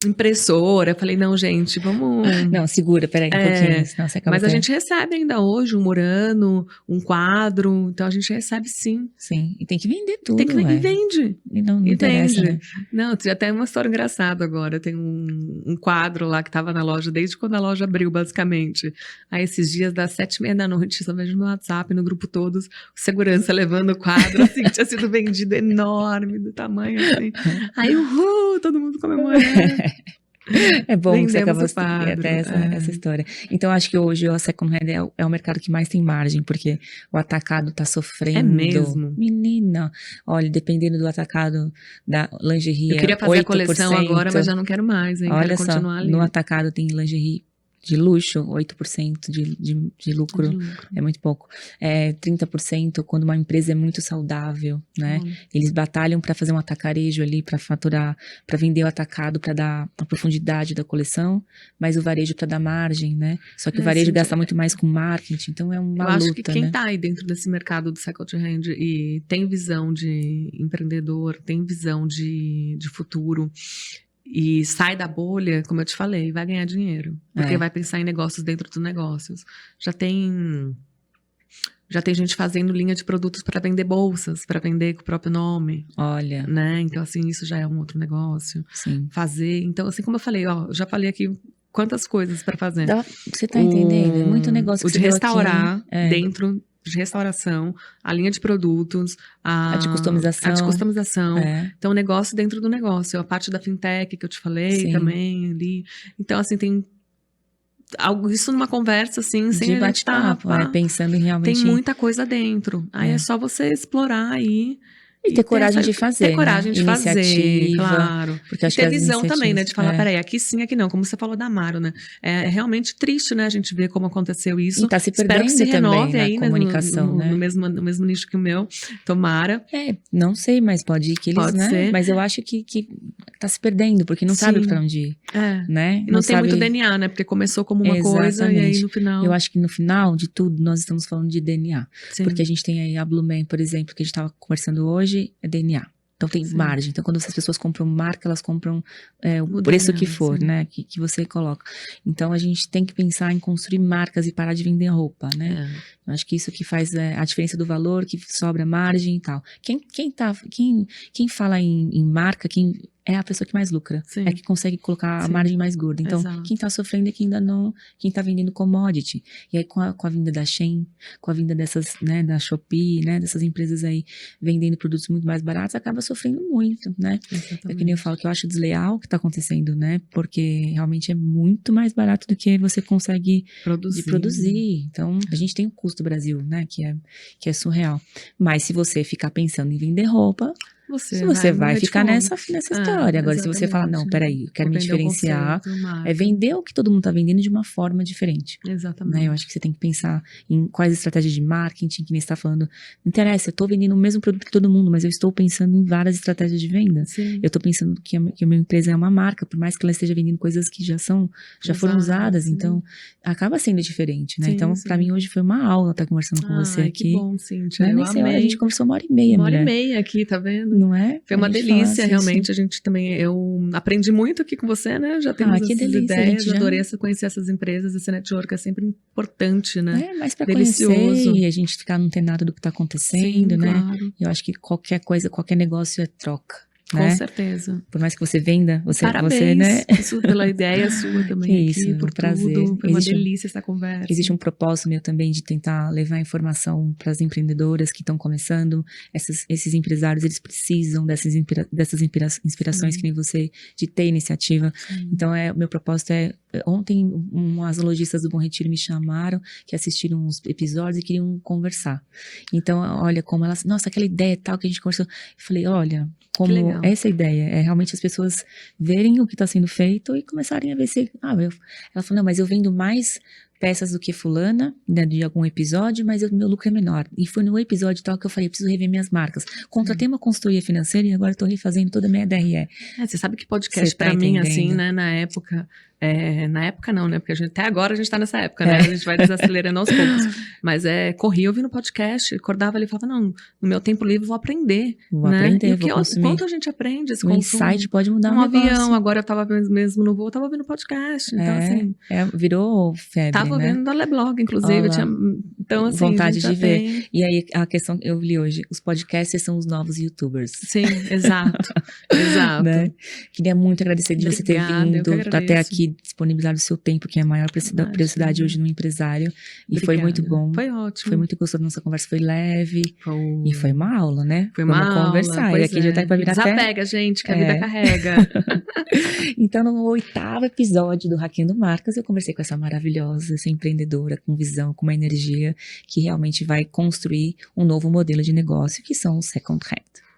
impressora. Eu falei, não, gente, vamos... Não, segura, peraí um pouquinho, senão você acaba Mas a gente recebe ainda hoje um murano, um quadro, então a gente recebe sim. Sim, e tem que vender tudo, Tem que e vende. E não interessa, né? Não, tinha até uma história engraçada agora. Tem um quadro lá que tava na loja desde quando a loja abriu, basicamente. Aí esses dias, das 7h30 da noite, só vejo no WhatsApp, no grupo todos, segurança levando o quadro, assim, que tinha sido vendido enorme, do tamanho, assim. Aí, todo mundo comemorando. É bom que você acaba até essa história. Então, acho que hoje o second hand é o mercado que mais tem margem, porque o atacado tá sofrendo. É mesmo? Menina, olha, dependendo do atacado da lingerie, eu queria fazer 8%. a coleção agora, mas já não quero mais, hein? Olha quero continuar só, ali. no atacado tem lingerie de luxo, 8% de lucro. É muito pouco. 30% quando uma empresa é muito saudável, né? Eles batalham para fazer um atacarejo ali, para faturar, para vender o atacado, para dar a profundidade da coleção, mas o varejo para dar margem, né? Só que o varejo gasta muito mais com marketing, então é uma luta, eu acho que quem né? tá aí dentro desse mercado do second hand e tem visão de empreendedor, tem visão de futuro, e sai da bolha, como eu te falei, vai ganhar dinheiro. Porque vai pensar em negócios dentro dos negócios. Já tem gente fazendo linha de produtos para vender bolsas, para vender com o próprio nome. Olha. Né? Então, assim, isso já é um outro negócio. Sim. Fazer. Então, assim, como eu falei, já falei aqui quantas coisas para fazer. Você tá entendendo? É muito negócio que o você de deu restaurar aqui. dentro de restauração, a linha de produtos, a de customização. A de customização. Então, negócio dentro do negócio. A parte da fintech que eu te falei também ali. Então, assim, tem isso numa conversa, assim, sem de a gente bate-papo, pensando em realmente... Tem muita coisa dentro. Aí é só você explorar aí. E ter coragem de fazer, ter coragem de fazer, claro. Porque acho e ter que visão também, né? De falar, peraí, aqui sim, aqui não. Como você falou da Amaro, né? É realmente triste, né? A gente ver como aconteceu isso. E tá se perdendo. Espero que se renove também aí, na comunicação, né? No mesmo nicho que o meu. Tomara. Não sei, mas pode ir que eles, pode ser. Mas eu acho que tá se perdendo, porque não sabe pra onde ir. Né? E não tem muito DNA, né? Porque começou como uma coisa e aí no final... Eu acho que no final de tudo, nós estamos falando de DNA. Sim. Porque a gente tem aí a Blumen, por exemplo, que a gente tava conversando hoje, é DNA. Então tem margem. Então quando as pessoas compram marca, elas compram o preço que for, né? Que você coloca. Então a gente tem que pensar em construir marcas e parar de vender roupa, né? Eu acho que isso que faz a diferença do valor, que sobra margem e tal. Quem fala em marca, é a pessoa que mais lucra. Sim. É que consegue colocar a margem mais gorda. Então, quem tá sofrendo é quem ainda não... Quem tá vendendo commodity. E aí, com a vinda da Shein, com a vinda dessas, né, da Shopee, né, dessas empresas aí vendendo produtos muito mais baratos, acaba sofrendo muito, né? É que nem eu falo que eu acho desleal o que tá acontecendo, né? Porque realmente é muito mais barato do que você consegue produzir. Então, a gente tem o custo do Brasil, né? Que é surreal. Mas se você ficar pensando em vender roupa... Você vai ficar nessa história. Agora, se você falar, não, peraí, eu quero me diferenciar, vender o que todo mundo tá vendendo de uma forma diferente. Exatamente. Né? Eu acho que você tem que pensar em quais estratégias de marketing, que nem você tá falando. Não interessa, eu tô vendendo o mesmo produto que todo mundo, mas eu estou pensando em várias estratégias de venda. Sim. Eu tô pensando que a minha empresa é uma marca, por mais que ela esteja vendendo coisas que já foram usadas, então acaba sendo diferente, né? Sim, então, pra mim, hoje foi uma aula estar conversando com você aqui. Que bom, Cíntia. Eu nem sei, a gente conversou 1h30, Uma hora e meia aqui, tá vendo? Não é? Foi uma delícia, realmente. A gente também, eu aprendi muito aqui com você, né? Já temos essas ideias, adorei conhecer essas empresas, esse network é sempre importante, né? Mas pra conhecer e a gente ficar não ter nada do que tá acontecendo, né? Claro. Eu acho que qualquer coisa, qualquer negócio é troca. Com né? certeza. Por mais que você venda, Parabéns, você, né? Isso pela ideia sua também. Que isso, por prazer. Tudo. Foi uma delícia essa conversa. Existe um propósito meu também de tentar levar informação para as empreendedoras que estão começando. Esses empresários, eles precisam dessas inspirações que nem você, de ter iniciativa. Então, o meu propósito ontem, umas lojistas do Bom Retiro me chamaram, que assistiram uns episódios e queriam conversar. Então, olha como elas... Nossa, aquela ideia tal que a gente conversou. Eu falei, olha, como essa ideia é realmente as pessoas verem o que está sendo feito e começarem a ver se... Ela falou, não, mas eu vendo mais peças do que fulana, né, de algum episódio, mas meu lucro é menor. E foi no episódio tal que eu falei, preciso rever minhas marcas. Contratei uma consultoria financeira e agora estou refazendo toda a minha DRE. Você sabe que podcast para mim, assim, né, na época não, né, porque até agora a gente tá nessa época, né, a gente vai desacelerando aos poucos, mas corria ouvindo podcast, acordava ali e falava, não, no meu tempo livre vou aprender, vou né, aprender, e o quanto a gente aprende, esse insight pode mudar um avião, agora eu tava mesmo no voo, eu tava ouvindo podcast, então assim... virou febre, tava ouvindo da Leblog, inclusive, então assim... Vontade de ver. E aí, a questão que eu li hoje, os podcasters são os novos youtubers. Sim, exato, exato. Né? Queria muito agradecer de você ter vindo, até aqui, disponibilizado o seu tempo, que é a maior prioridade hoje no empresário. E foi muito bom. Foi ótimo. Foi muito gostoso, nossa conversa foi leve. E foi uma aula, né? Foi uma aula. Conversar. E aqui já tá pra virar Desapega, gente, que a vida carrega. Então, no 8º episódio do Hackeando Marcas, eu conversei com essa maravilhosa, essa empreendedora, com visão, com uma energia, que realmente vai construir um novo modelo de negócio, que são os second hand.